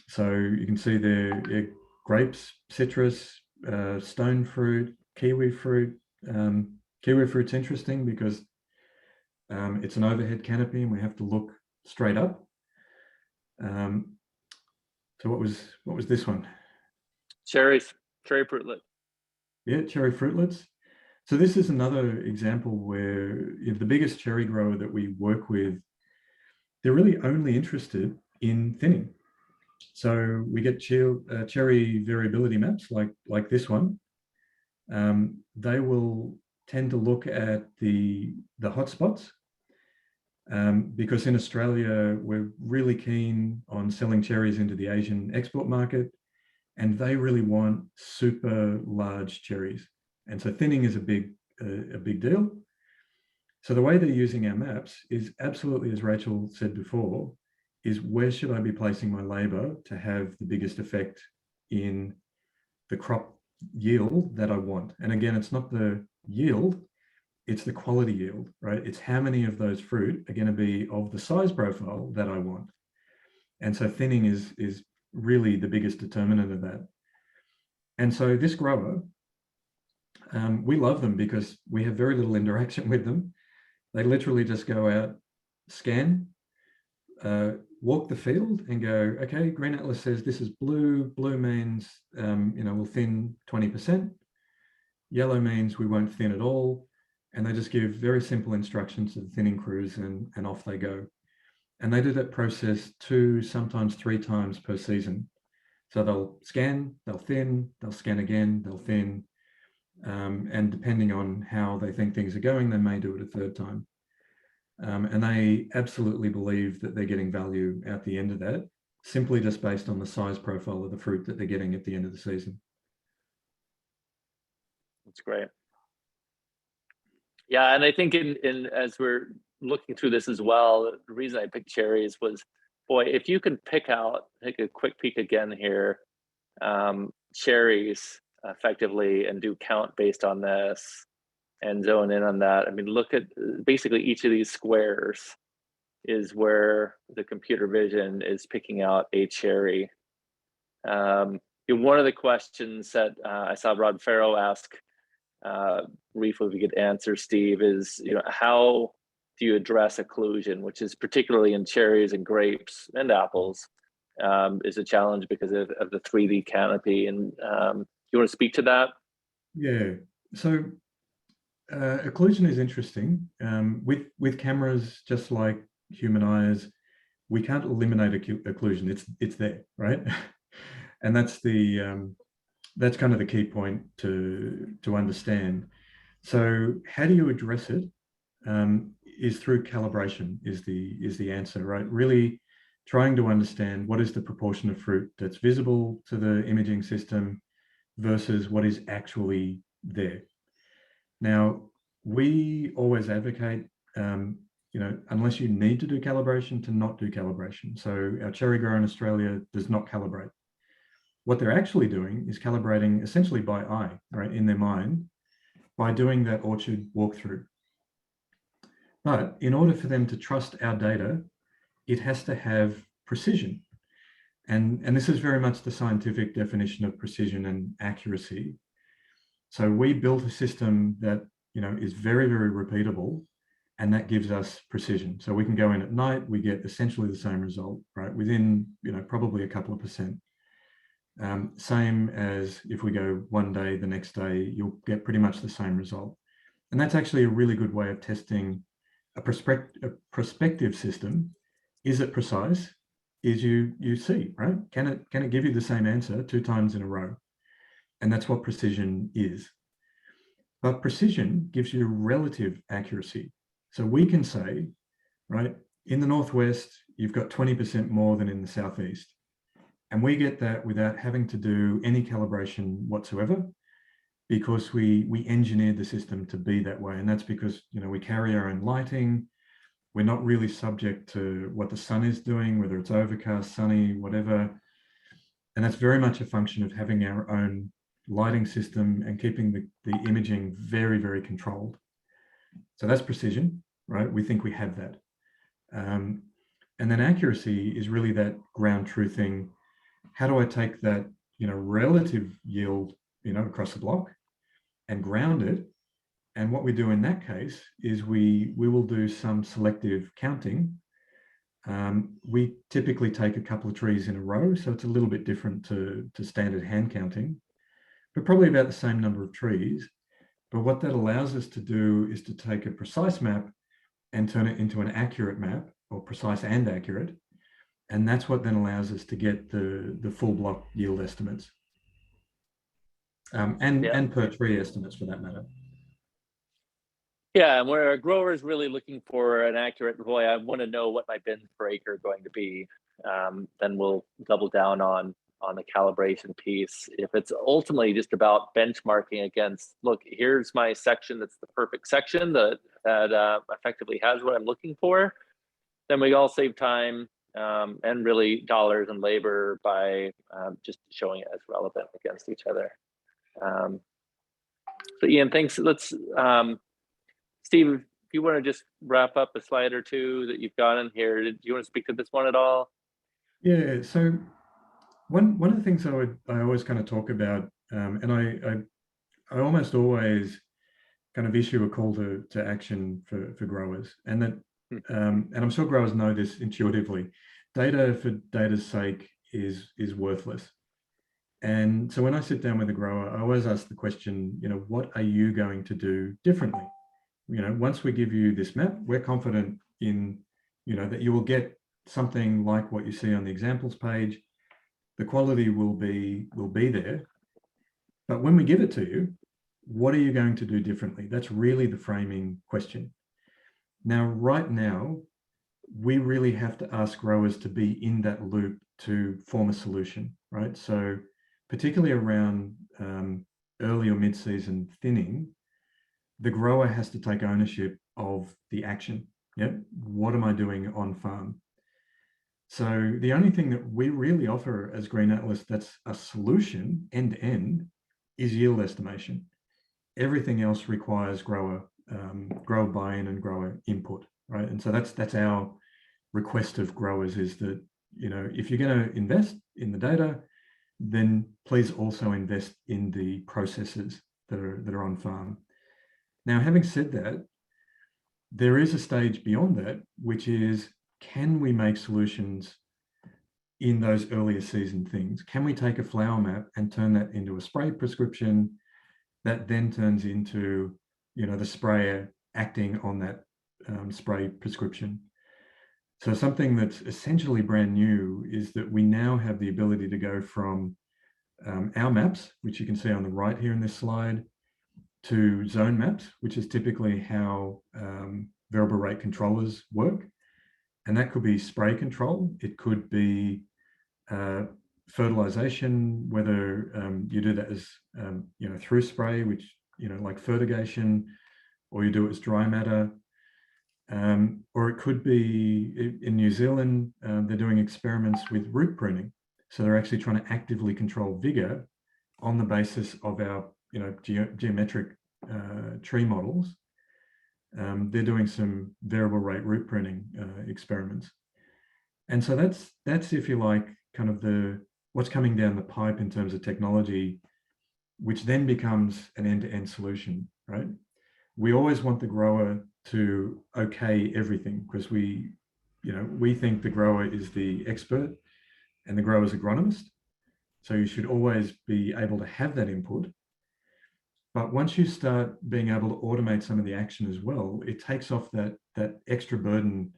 So you can see there, yeah, grapes, citrus, stone fruit, kiwi fruit. Kiwi fruit's interesting because it's an overhead canopy and we have to look straight up. So what was this one? Cherries, cherry fruitlet. Yeah, cherry fruitlets. So this is another example where, you know, the biggest cherry grower that we work with, they're really only interested in thinning. So we get cherry variability maps like this one. They will tend to look at the hotspots, because in Australia, we're really keen on selling cherries into the Asian export market, and they really want super large cherries. And so thinning is a big deal. So the way they're using our maps is absolutely, as Rachel said before, is where should I be placing my labor to have the biggest effect in the crop yield that I want? And again, it's not the yield, it's the quality yield, right? It's how many of those fruit are going to be of the size profile that I want. And so thinning is really the biggest determinant of that. And so this grower, we love them because we have very little interaction with them. They literally just go out, scan, walk the field and go, okay, Green Atlas says this is blue. Blue means, you know, we'll thin 20%. Yellow means we won't thin at all. And they just give very simple instructions to the thinning crews and off they go. And they do that process 2, sometimes 3 times per season. So they'll scan, they'll thin, they'll scan again, they'll thin. And depending on how they think things are going, they may do it a 3rd time. And they absolutely believe that they're getting value at the end of that, simply just based on the size profile of the fruit that they're getting at the end of the season. That's great. Yeah, and I think in as we're looking through this as well, the reason I picked cherries was, boy, if you can pick out, take a quick peek again here, cherries effectively and do count based on this and zone in on that. I mean, look at basically each of these squares is where the computer vision is picking out a cherry. One of the questions that I saw Rod Farrow ask briefly, if we could answer, Steve, is, you know, how do you address occlusion, which is particularly in cherries and grapes and apples, is a challenge because of the 3D canopy. And you want to speak to that? Yeah. So occlusion is interesting. With cameras, just like human eyes, we can't eliminate occlusion. It's there, right? And that's that's kind of the key point to understand. So how do you address it? Is through calibration is the answer, right? Really trying to understand what is the proportion of fruit that's visible to the imaging system versus what is actually there. Now, we always advocate, you know, unless you need to do calibration, to not do calibration. So our cherry grower in Australia does not calibrate. What they're actually doing is calibrating essentially by eye, right, in their mind, by doing that orchard walkthrough. But in order for them to trust our data, it has to have precision. And this is very much the scientific definition of precision and accuracy. So we built a system that, is very, very repeatable, and that gives us precision. So we can go in at night, we get essentially the same result, right? Within, probably a couple of percent. Same as if we go one day, the next day, you'll get pretty much the same result. And that's actually a really good way of testing a prospective system. Is it precise? Is you see, right? Can it give you the same answer 2 times in a row? And that's what precision is. But precision gives you relative accuracy. So we can say, right, in the Northwest, you've got 20% more than in the Southeast. And we get that without having to do any calibration whatsoever, because we engineered the system to be that way. And that's because, we carry our own lighting. We're not really subject to what the sun is doing, whether it's overcast, sunny, whatever. And that's very much a function of having our own lighting system and keeping the imaging very, very controlled. So that's precision, right? We think we have that. And then accuracy is really that ground truthing. How do I take that, relative yield, across the block and ground it? And what we do in that case is we will do some selective counting. We typically take a couple of trees in a row, so it's a little bit different to standard hand counting, but probably about the same number of trees. But what that allows us to do is to take a precise map and turn it into an accurate map, or precise and accurate. And that's what then allows us to get the full block yield estimates, and per tree estimates for that matter. Yeah, and where a grower is really looking for an accurate, boy, I want to know what my bins per acre are going to be, then we'll double down on the calibration piece. If it's ultimately just about benchmarking against, look, here's my section that's the perfect section that effectively has what I'm looking for, then we all save time and really dollars and labor by just showing it as relevant against each other. So Ian, thanks. Let's Steve, if you want to just wrap up a slide or two that you've got in here, do you want to speak to this one at all? Yeah, so one of the things I always kind of talk about, and I almost always kind of issue a call to action for growers, and that and I'm sure growers know this intuitively. Data for data's sake is worthless. And so when I sit down with a grower, I always ask the question, what are you going to do differently? Once we give you this map, we're confident in, that you will get something like what you see on the examples page. The quality will be there. But when we give it to you, what are you going to do differently? That's really the framing question. Now, right now, we really have to ask growers to be in that loop to form a solution, right? So particularly around early or mid-season thinning, the grower has to take ownership of the action. Yep. What am I doing on farm? So the only thing that we really offer as Green Atlas that's a solution end to end is yield estimation. Everything else requires grower buy-in and grower input, right? And so that's our request of growers, is that, if you're going to invest in the data, then please also invest in the processes that are on farm. Now, having said that, there is a stage beyond that, which is, can we make solutions in those earlier season things? Can we take a flower map and turn that into a spray prescription that then turns into, the sprayer acting on that spray prescription? So something that's essentially brand new is that we now have the ability to go from our maps, which you can see on the right here in this slide, to zone maps, which is typically how variable rate controllers work. And that could be spray control. It could be fertilization, whether you do that as, through spray, which, like fertigation, or you do it as dry matter. Or it could be, in New Zealand, they're doing experiments with root pruning. So they're actually trying to actively control vigor on the basis of our, geometric tree models. They're doing some variable rate root pruning experiments. And so that's, if you like, kind of what's coming down the pipe in terms of technology, which then becomes an end-to-end solution, right? we always want the grower to okay everything, because we think the grower is the expert and the grower's agronomist. So you should always be able to have that input. But once you start being able to automate some of the action as well, it takes off that extra burden,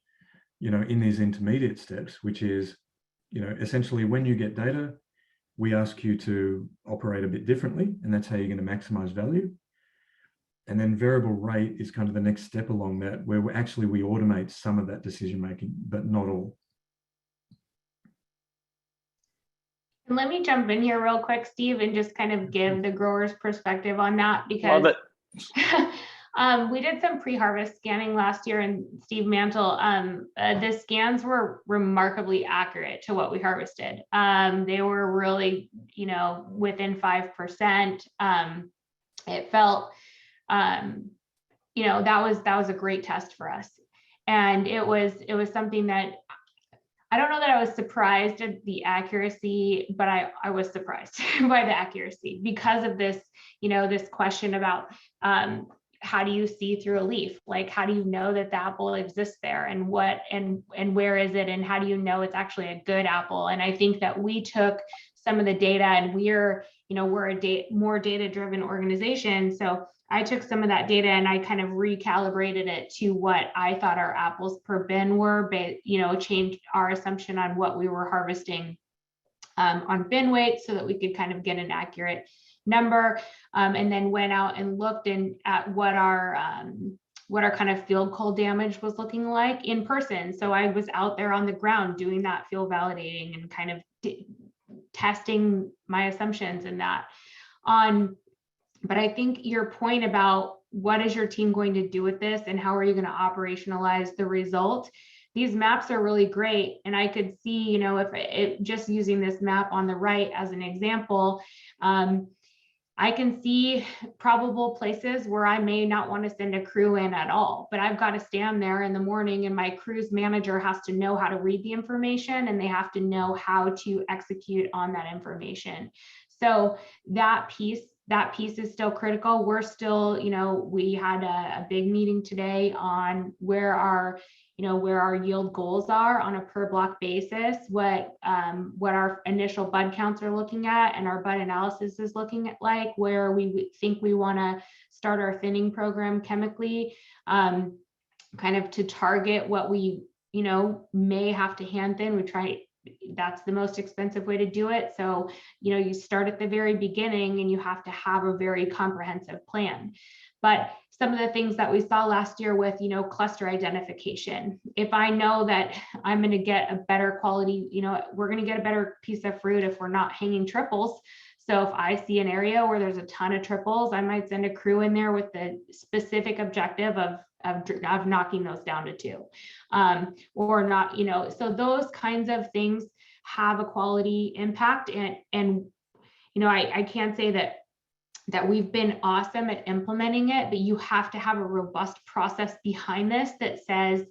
in these intermediate steps, which is, essentially when you get data, we ask you to operate a bit differently, and that's how you're going to maximize value. And then variable rate is kind of the next step along that, where we automate some of that decision making, but not all. Let me jump in here real quick, Steve, and just kind of give the grower's perspective on that, because Love it. we did some pre-harvest scanning last year, and Steve Mantle, the scans were remarkably accurate to what we harvested. They were really, within 5%. It felt, that was a great test for us. And it was something that, I don't know that I was surprised at the accuracy, but I was surprised by the accuracy because of this, this question about how do you see through a leaf? Like, how do you know that the apple exists there, and what and where is it, and how do you know it's actually a good apple? And I think that we took some of the data, and we're a more data-driven organization. So I took some of that data and I kind of recalibrated it to what I thought our apples per bin were, changed our assumption on what we were harvesting on bin weight so that we could kind of get an accurate number, and then went out and looked at what our kind of field cull damage was looking like in person. So I was out there on the ground doing that field validating and kind of testing my assumptions in that. But I think your point about what is your team going to do with this and how are you going to operationalize the result? These maps are really great. And I could see, if just using this map on the right as an example, I can see probable places where I may not want to send a crew in at all, but I've got to stand there in the morning, and my crew's manager has to know how to read the information, and they have to know how to execute on that information. So that piece is still critical. We're still, we had a big meeting today on where our yield goals are on a per block basis, what our initial bud counts are looking at, and our bud analysis is looking at, like where we think we want to start our thinning program chemically, kind of to target what we, may have to hand thin. That's the most expensive way to do it. So, you start at the very beginning and you have to have a very comprehensive plan. But some of the things that we saw last year with, cluster identification, if I know that I'm going to get a better quality, we're going to get a better piece of fruit if we're not hanging triples. So if I see an area where there's a ton of triples, I might send a crew in there with the specific objective of knocking those down to 2, or not, so those kinds of things have a quality impact. And I can't say that we've been awesome at implementing it, but you have to have a robust process behind this that says,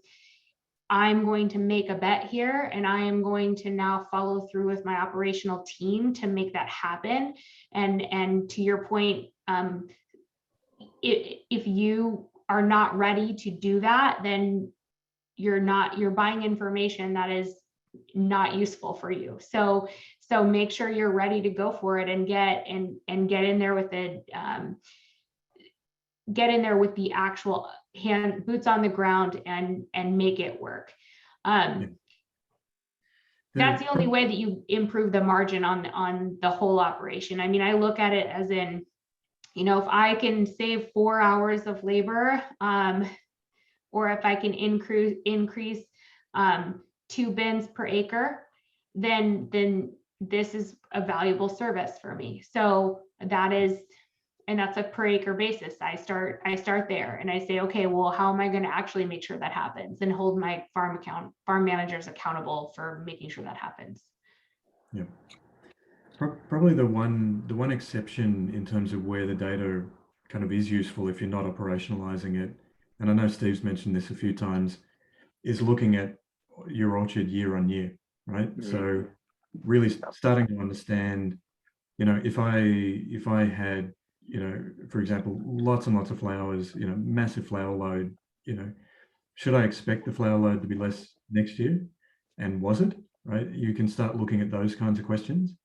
I'm going to make a bet here, and I am going to now follow through with my operational team to make that happen. And to your point, if you are not ready to do that, then you're buying information that is not useful for you. So make sure you're ready to go for it and get in there with it. Get in there with the actual boots on the ground and make it work. That's the only way that you improve the margin on the whole operation. I mean, I look at it as in, if I can save 4 hours of labor, or if I can increase 2 bins per acre, then this is a valuable service for me. So that's a per acre basis. I start there and I say, okay, well, how am I going to actually make sure that happens, and hold my farm managers accountable for making sure that happens. Yeah. Probably the one exception in terms of where the data kind of is useful if you're not operationalizing it, and I know Steve's mentioned this a few times, is looking at your orchard year on year, right? Mm-hmm. So really starting to understand, if I had, you know, for example, lots and lots of flowers, you know, massive flower load, you know, should I expect the flower load to be less next year? And was it, right? You can start looking at those kinds of questions.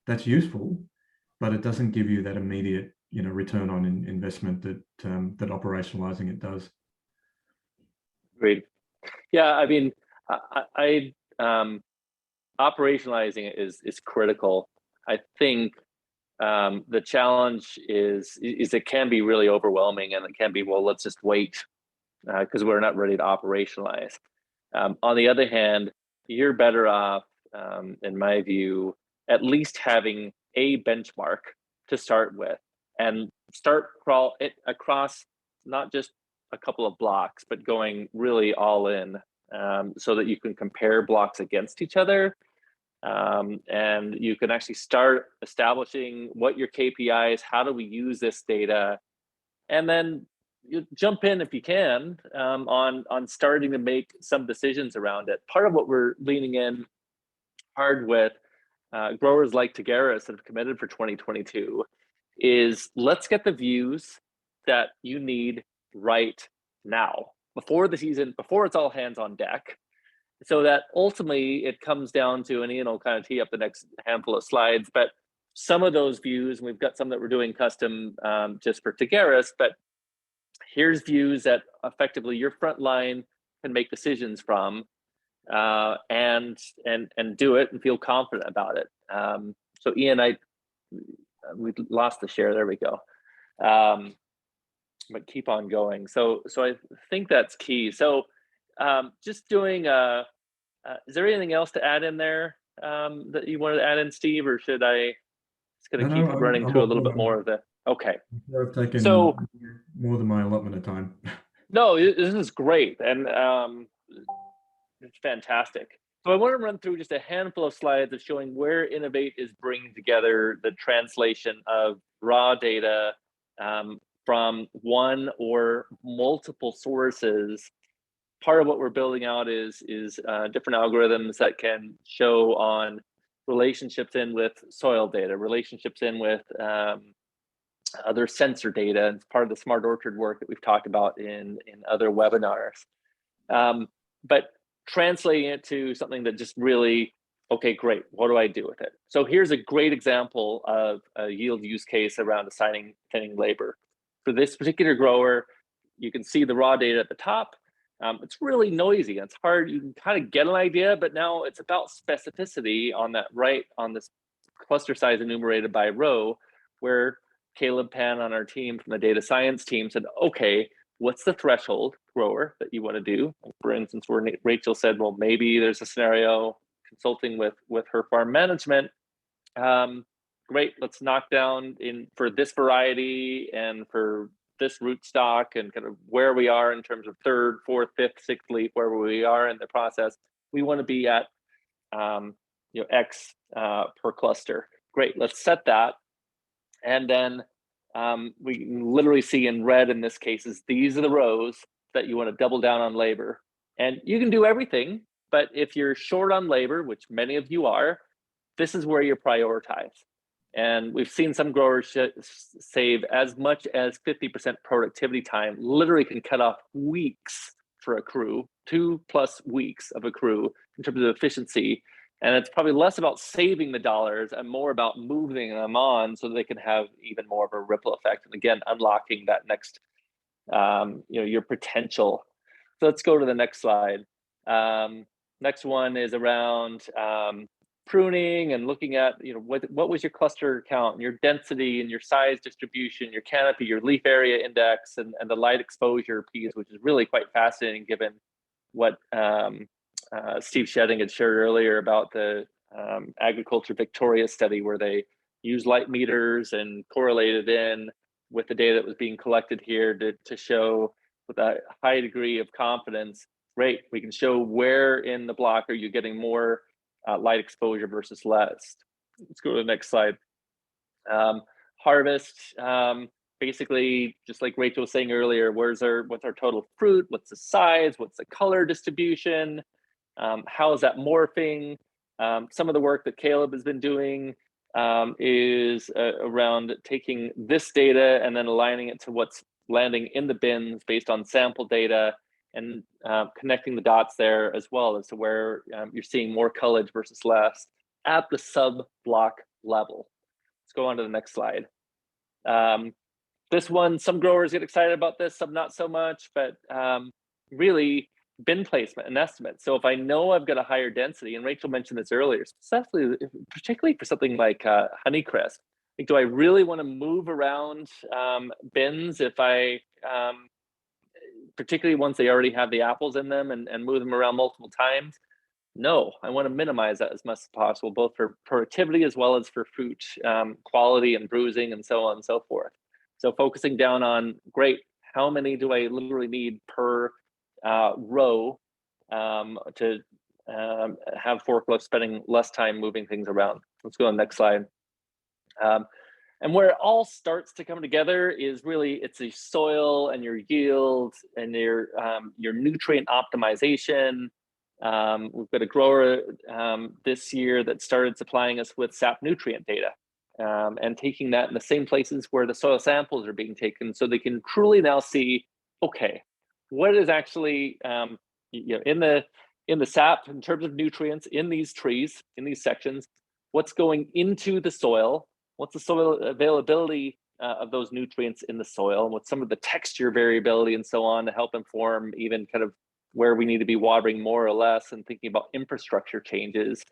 That's useful, but it doesn't give you that immediate, you know, return on investment that that operationalizing it does. Great. Yeah, I mean, operationalizing it is critical. I think the challenge is it can be really overwhelming, and it can be, well, let's just wait because we're not ready to operationalize. On the other hand, you're better off, in my view, at least having a benchmark to start with, and start crawl it across not just a couple of blocks, but going really all in, so that you can compare blocks against each other. And you can actually start establishing what your KPIs, how do we use this data, and then you jump in if you can, on starting to make some decisions around it. Part of what we're leaning in hard with growers like Taggares that have committed for 2022 is, let's get the views that you need right now, before the season, before it's all hands on deck, so that ultimately it comes down to, and Ian will kind of tee up the next handful of slides, but some of those views, and we've got some that we're doing custom just for Taggares, but here's views that effectively your front line can make decisions from, and do it and feel confident about it. So Ian, we lost the share. There we go. But keep on going. So I think that's key. So just doing, is there anything else to add in there that you wanted to add in, Steve, or should I just gonna keep running through a little bit more of the, okay. I've taken So more than my allotment of time. no, this is great, and it's fantastic. So I want to run through just a handful of slides of showing where Innovate is bringing together the translation of raw data from one or multiple sources. Part of what we're building out is different algorithms that can show on relationships in with soil data, relationships in with other sensor data. And it's part of the smart orchard work that we've talked about in other webinars. But translating it to something that just really, okay, great, what do I do with it? So here's a great example of a yield use case around assigning thinning labor. For this particular grower, you can see the raw data at the top. It's really noisy. It's hard. You can kind of get an idea, but now it's about specificity on that, right, on this cluster size enumerated by row, where Caleb Pan on our team from the data science team said, okay, what's the threshold grower that you want to do? For instance, where Rachel said, well, maybe there's a scenario consulting with her farm management. Great, let's knock down in for this variety and for this rootstock and kind of where we are in terms of third, fourth, fifth, sixth leaf, wherever we are in the process. We want to be at X per cluster. Great, let's set that. And then we can literally see in red in this case is these are the rows that you want to double down on labor. And you can do everything, but if you're short on labor, which many of you are, this is where you prioritize. And we've seen some growers save as much as 50% productivity time, literally can cut off weeks for a crew, 2+ weeks of a crew in terms of efficiency. And it's probably less about saving the dollars and more about moving them on so they can have even more of a ripple effect. And again, unlocking that next, your potential. So let's go to the next slide. Next one is around pruning and looking at, what was your cluster count and your density and your size distribution, your canopy, your leaf area index, and the light exposure piece, which is really quite fascinating given what Steve Shedding had shared earlier about the Agriculture Victoria study, where they used light meters and correlated in with the data that was being collected here to show with a high degree of confidence, great, we can show where in the block are you getting more light exposure versus less. Let's go to the next slide. Harvest, basically, just like Rachel was saying earlier, what's our total fruit? What's the size? What's the color distribution? How is that morphing? Some of the work that Caleb has been doing is around taking this data and then aligning it to what's landing in the bins based on sample data, and connecting the dots there as well as to where you're seeing more cullage versus less at the sub-block level. Let's go on to the next slide. This one, some growers get excited about this, some not so much, but really bin placement and estimate. So if I know I've got a higher density, and Rachel mentioned this earlier, particularly for something like Honeycrisp, like, do I really want to move around bins if I, particularly once they already have the apples in them, and move them around multiple times? No, I want to minimize that as much as possible, both for productivity as well as for fruit quality and bruising and so on and so forth. So focusing down on, great, how many do I literally need per row to have forklifts spending less time moving things around. Let's go on the next slide. And where it all starts to come together is really, it's the soil and your yield and your nutrient optimization. We've got a grower this year that started supplying us with SAP nutrient data, and taking that in the same places where the soil samples are being taken, so they can truly now see, okay, what is actually in the SAP in terms of nutrients in these trees, in these sections, what's going into the soil, what's the soil availability of those nutrients in the soil, and what's some of the texture variability and so on, to help inform even kind of where we need to be watering more or less, and thinking about infrastructure changes.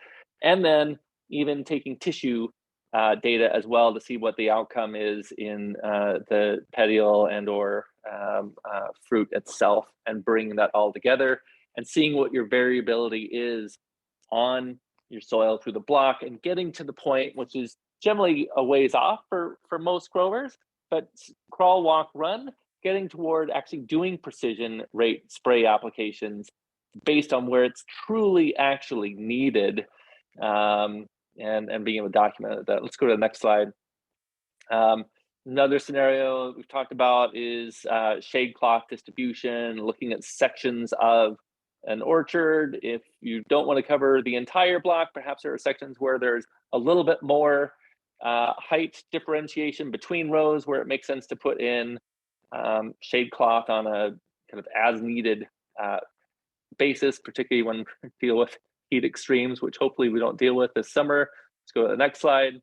And then even taking tissue data as well to see what the outcome is in the petiole and or fruit itself, and bringing that all together and seeing what your variability is on your soil through the block, and getting to the point, which is generally a ways off for most growers, but crawl, walk, run, getting toward actually doing precision rate spray applications based on where it's truly actually needed, and being able to document that. Let's go to the next slide. Another scenario we've talked about is shade cloth distribution, looking at sections of an orchard. If you don't want to cover the entire block, perhaps there are sections where there's a little bit more height differentiation between rows, where it makes sense to put in shade cloth on a kind of as needed basis, particularly when we deal with heat extremes, which hopefully we don't deal with this summer. Let's go to the next slide.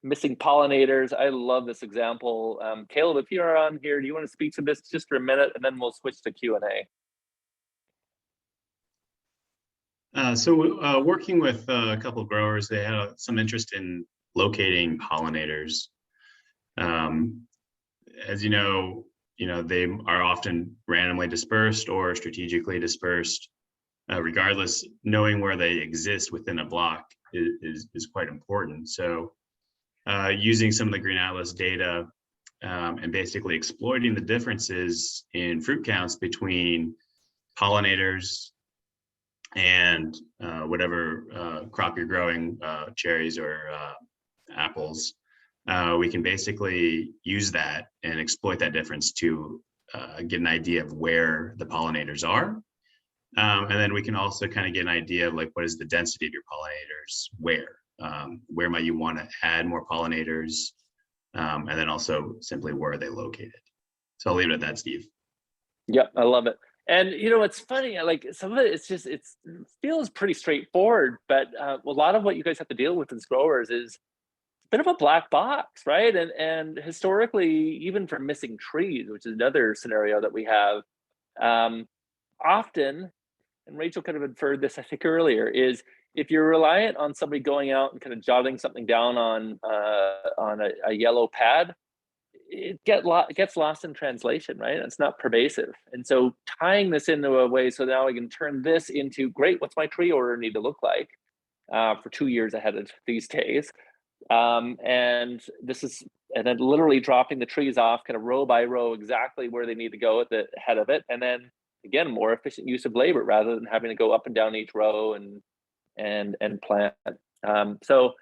Missing pollinators. I love this example. Caleb, if you're on here, do you want to speak to this just for a minute, and then we'll switch to Q&A? So working with a couple of growers, they had some interest in locating pollinators. As you know, they are often randomly dispersed or strategically dispersed. Regardless, knowing where they exist within a block is quite important. So using some of the Green Atlas data and basically exploiting the differences in fruit counts between pollinators and whatever crop you're growing, cherries or apples, we can basically use that and exploit that difference to get an idea of where the pollinators are. And then we can also kind of get an idea of, like, what is the density of your pollinators, where might you want to add more pollinators, and then also simply where are they located. So I'll leave it at that, Steve. Yep, I love it. And it's funny, like, some of it, it feels pretty straightforward, but a lot of what you guys have to deal with as growers is a bit of a black box, right? And historically, even for missing trees, which is another scenario that we have, often, and Rachel kind of inferred this, I think, earlier, is if you're reliant on somebody going out and kind of jotting something down on a yellow pad, it gets lost in translation, right? It's not pervasive. And so tying this into a way so now we can turn this into, great, what's my tree order need to look like for 2 years ahead of these days? And then literally dropping the trees off kind of row by row exactly where they need to go at the head of it. And then again, more efficient use of labor rather than having to go up and down each row and plant. So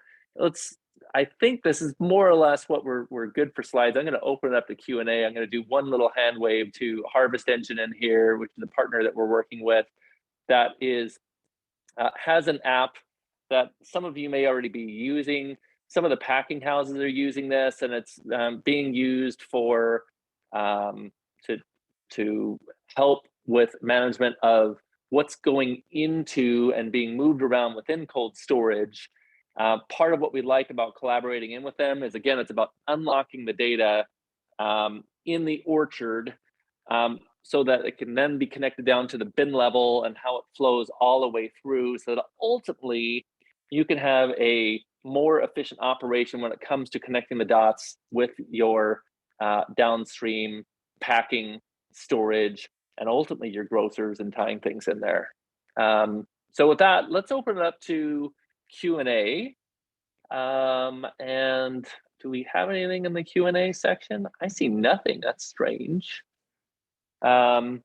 I think this is more or less what we're good for slides. I'm going to open it up to Q&A. I'm going to do one little hand wave to Harvest Engine in here, which is a partner that we're working with that has an app that some of you may already be using. Some of the packing houses are using this, and it's being used for to help with management of what's going into and being moved around within cold storage. Part of what we like about collaborating in with them is, again, it's about unlocking the data in the orchard so that it can then be connected down to the bin level and how it flows all the way through, so that ultimately you can have a more efficient operation when it comes to connecting the dots with your downstream packing, storage, and ultimately your grocers, and tying things in there. So with that, let's open it up to Q&A. And do we have anything in the Q&A section? I see nothing. That's strange. There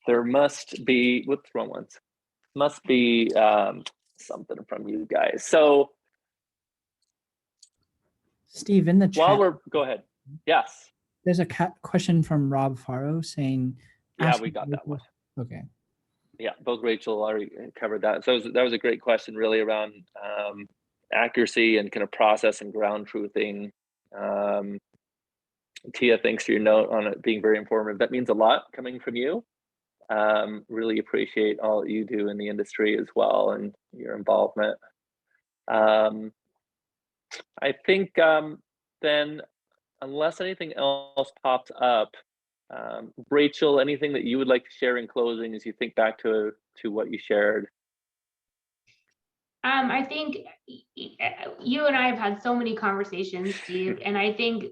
must be, whoops, wrong ones. Must be something from you guys. So Steve, in the chat, while we're, go ahead. Yes. there's a question from Rob Faro saying, Yeah, we got that one. Okay. Yeah, both Rachel already covered that. So that was a great question, really, around accuracy and kind of process and ground truthing. Tia, thanks for your note on it being very informative. That means a lot coming from you. Really appreciate all that you do in the industry as well, and your involvement. I think then, unless anything else pops up, Rachel, anything that you would like to share in closing as you think back to what you shared? I think you and I have had so many conversations, Steve, and I think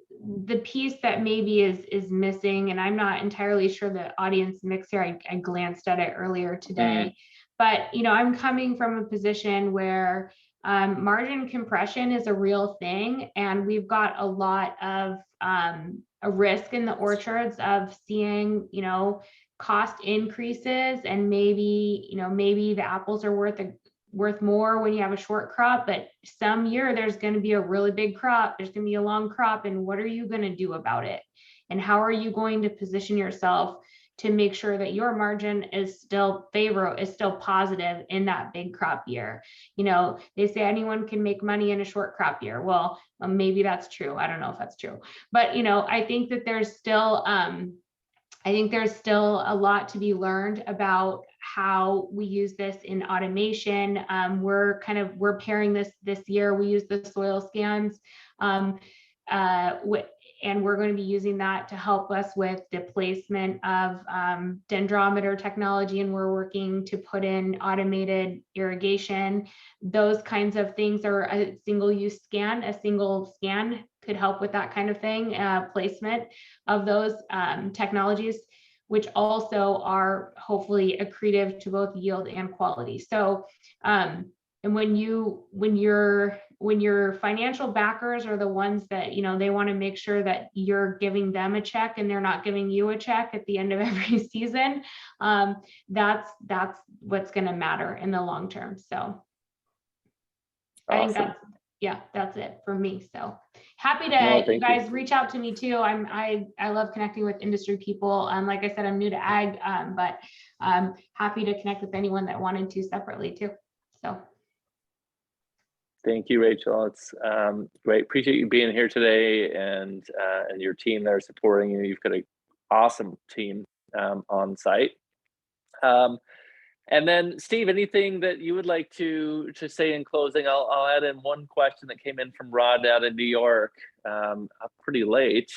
the piece that maybe is missing, and I'm not entirely sure the audience mix here, I glanced at it earlier today, but I'm coming from a position where margin compression is a real thing, and we've got a lot of a risk in the orchards of seeing cost increases, and maybe maybe the apples are worth more when you have a short crop, but some year there's going to be a really big crop, there's going to be a long crop, and what are you going to do about it? And how are you going to position yourself to make sure that your margin is still positive in that big crop year? They say anyone can make money in a short crop year. Well, maybe that's true. I don't know if that's true, but I think that there's still a lot to be learned about how we use this in automation. We're pairing this year. We use the soil scans, and we're going to be using that to help us with displacement of dendrometer technology, and we're working to put in automated irrigation. Those kinds of things are a single scan could help with that kind of thing, placement of those technologies, which also are hopefully accretive to both yield and quality. So, and when your financial backers are the ones that they want to make sure that you're giving them a check and they're not giving you a check at the end of every season, that's what's going to matter in the long term. So, Awesome. I think that's it for me. So happy to you guys reach out to me too. I love connecting with industry people. Like I said, I'm new to ag, but I'm happy to connect with anyone that wanted to separately too. So thank you, Rachel. It's great. Appreciate you being here today, and your team there supporting you. You've got an awesome team on site. And then, Steve, anything that you would like to say in closing? I'll add in one question that came in from Rod out of New York, pretty late,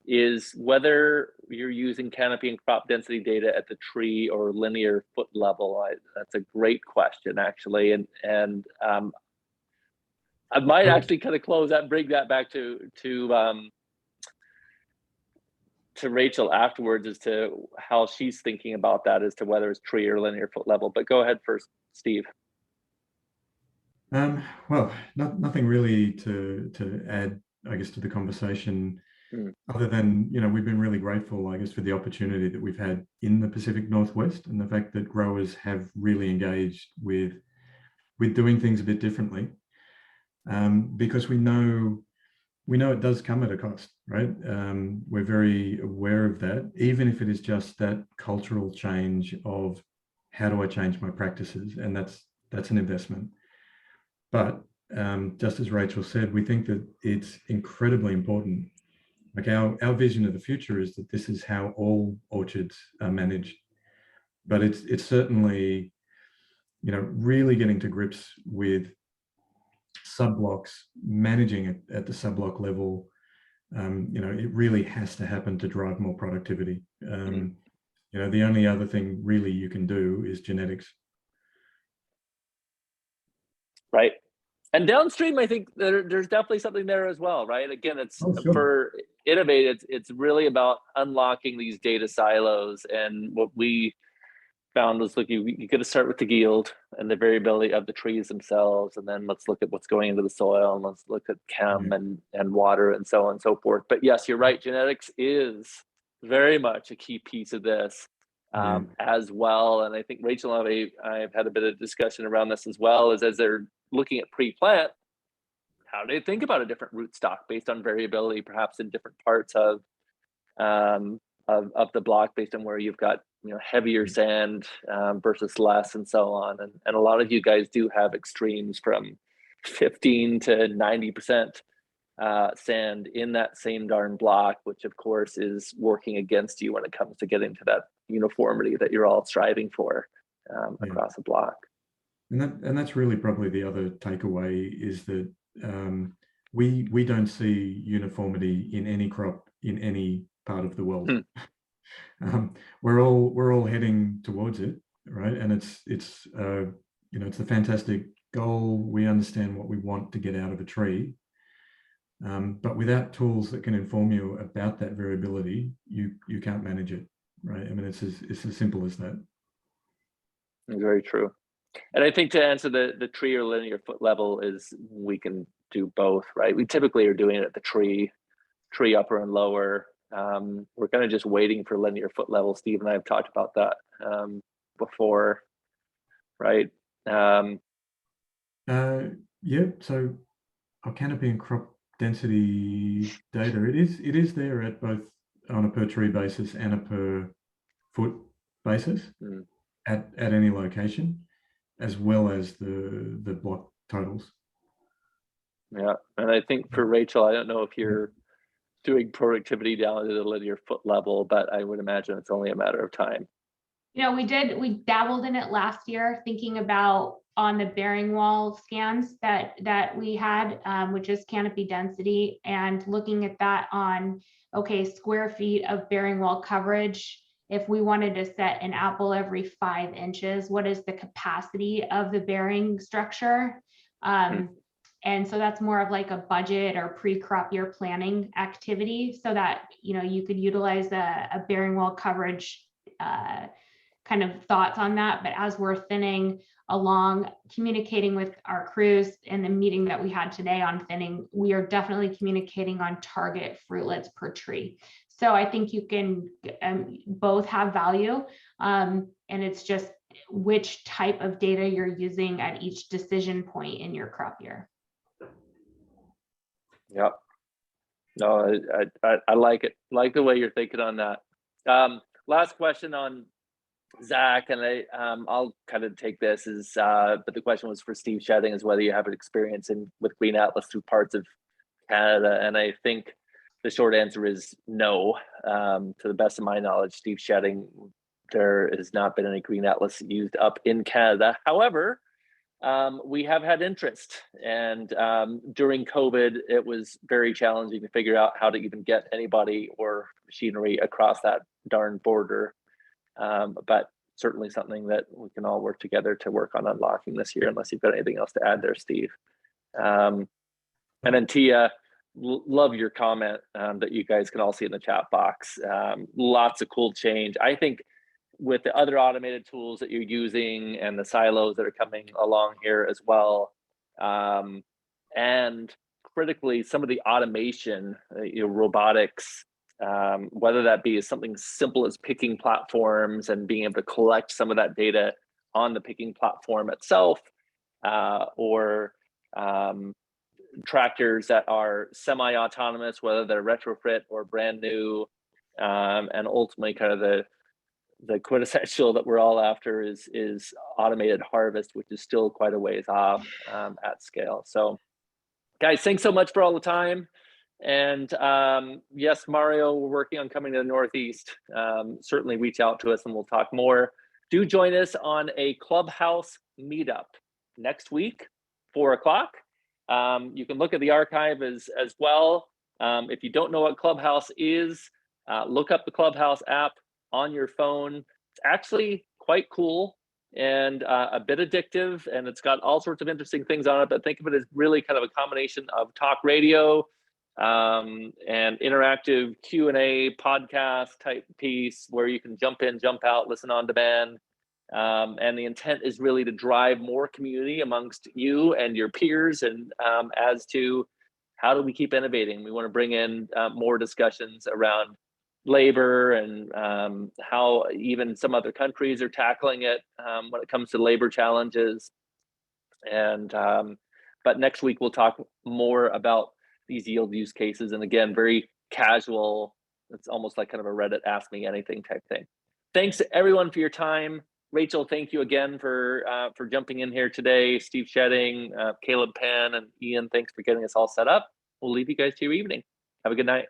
is whether you're using canopy and crop density data at the tree or linear foot level. That's a great question, actually, and I might actually kind of close that, bring that back to Rachel afterwards as to how she's thinking about that, as to whether it's tree or linear foot level. But go ahead first, Steve. Well, nothing really to add, I guess, to the conversation, other than, we've been really grateful, I guess, for the opportunity that we've had in the Pacific Northwest, and the fact that growers have really engaged with doing things a bit differently, because we know it does come at a cost, right? We're very aware of that, even if it is just that cultural change of how do I change my practices? And that's an investment. But just as Rachel said, we think that it's incredibly important. Like our vision of the future is that this is how all orchards are managed. But it's certainly, really getting to grips with subblocks, managing it at the subblock level. It really has to happen to drive more productivity. The only other thing really you can do is genetics. Right. And downstream, I think there's definitely something there as well, right? Again, it's Sure. for Innovate, it's really about unlocking these data silos. And what we found was, look, you got to start with the yield and the variability of the trees themselves, and then let's look at what's going into the soil, and let's look at chem and water and so on and so forth. But yes, you're right, genetics is very much a key piece of this as well. And I think Rachel and I've had a bit of discussion around this as well, as they're looking at pre-plant, how do they think about a different rootstock based on variability, perhaps in different parts of the block, based on where you've got heavier sand versus less, and so on. And a lot of you guys do have extremes from 15 to 90% sand in that same darn block, which of course is working against you when it comes to getting to that uniformity that you're all striving for across the block. And that's really probably the other takeaway, is that we don't see uniformity in any crop in any part of the world. We're all heading towards it, right? And it's a fantastic goal. We understand what we want to get out of a tree, but without tools that can inform you about that variability, you can't manage it, right? I mean, it's as simple as that. Very true. And I think to answer the tree or linear foot level is, we can do both, right? We typically are doing it at the tree upper and lower. We're kind of just waiting for linear foot level. Steve and I have talked about that before, right? So our canopy and crop density data, it is there at both on a per tree basis and a per foot basis at any location, as well as the block totals. Yeah, and I think for Rachel, I don't know if you're doing productivity down to the linear foot level, but I would imagine it's only a matter of time. We dabbled in it last year, thinking about on the bearing wall scans that we had, which is canopy density, and looking at that on, okay, square feet of bearing wall coverage. If we wanted to set an apple every 5 inches, what is the capacity of the bearing structure? And so that's more of like a budget or pre-crop year planning activity, so that you could utilize a bearing wall coverage kind of thoughts on that. But as we're thinning along, communicating with our crews in the meeting that we had today on thinning, we are definitely communicating on target fruitlets per tree. So I think you can both have value, and it's just which type of data you're using at each decision point in your crop year. Yeah, no, I like it. Like the way you're thinking on that. Last question on Zach, and I'll kind of take this but the question was for Steve Shedding, is whether you have an experience with Green Atlas through parts of Canada, and I think the short answer is no. To the best of my knowledge, Steve Shedding, there has not been any Green Atlas used up in Canada. However, we have had interest, and during COVID, it was very challenging to figure out how to even get anybody or machinery across that darn border. But certainly something that we can all work together to work on unlocking this year, unless you've got anything else to add there, Steve. And then Tia, love your comment that you guys can all see in the chat box. Lots of cool change. I think with the other automated tools that you're using and the silos that are coming along here as well, and critically some of the automation, robotics, whether that be something simple as picking platforms and being able to collect some of that data on the picking platform itself, or tractors that are semi-autonomous, whether they're retrofit or brand new, and ultimately kind of the quintessential that we're all after is automated harvest, which is still quite a ways off at scale. So guys, thanks so much for all the time. And yes, Mario, we're working on coming to the Northeast. Certainly reach out to us and we'll talk more. Do join us on a Clubhouse meetup next week, 4 o'clock. You can look at the archive as well. If you don't know what Clubhouse is, look up the Clubhouse app on your phone. It's actually quite cool and a bit addictive, and it's got all sorts of interesting things on it, but think of it as really kind of a combination of talk radio and interactive Q&A podcast type piece where you can jump in, jump out, listen on demand. And the intent is really to drive more community amongst you and your peers, and as to how do we keep innovating. We want to bring in more discussions around labor and how even some other countries are tackling it when it comes to labor challenges. And but next week we'll talk more about these yield use cases, and again, very casual. It's almost like kind of a Reddit ask me anything type thing. Thanks to everyone for your time. Rachel, thank you again for jumping in here today. Steve Shedding, Caleb Pan, and Ian, thanks for getting us all set up. We'll leave you guys to your evening. Have a good night.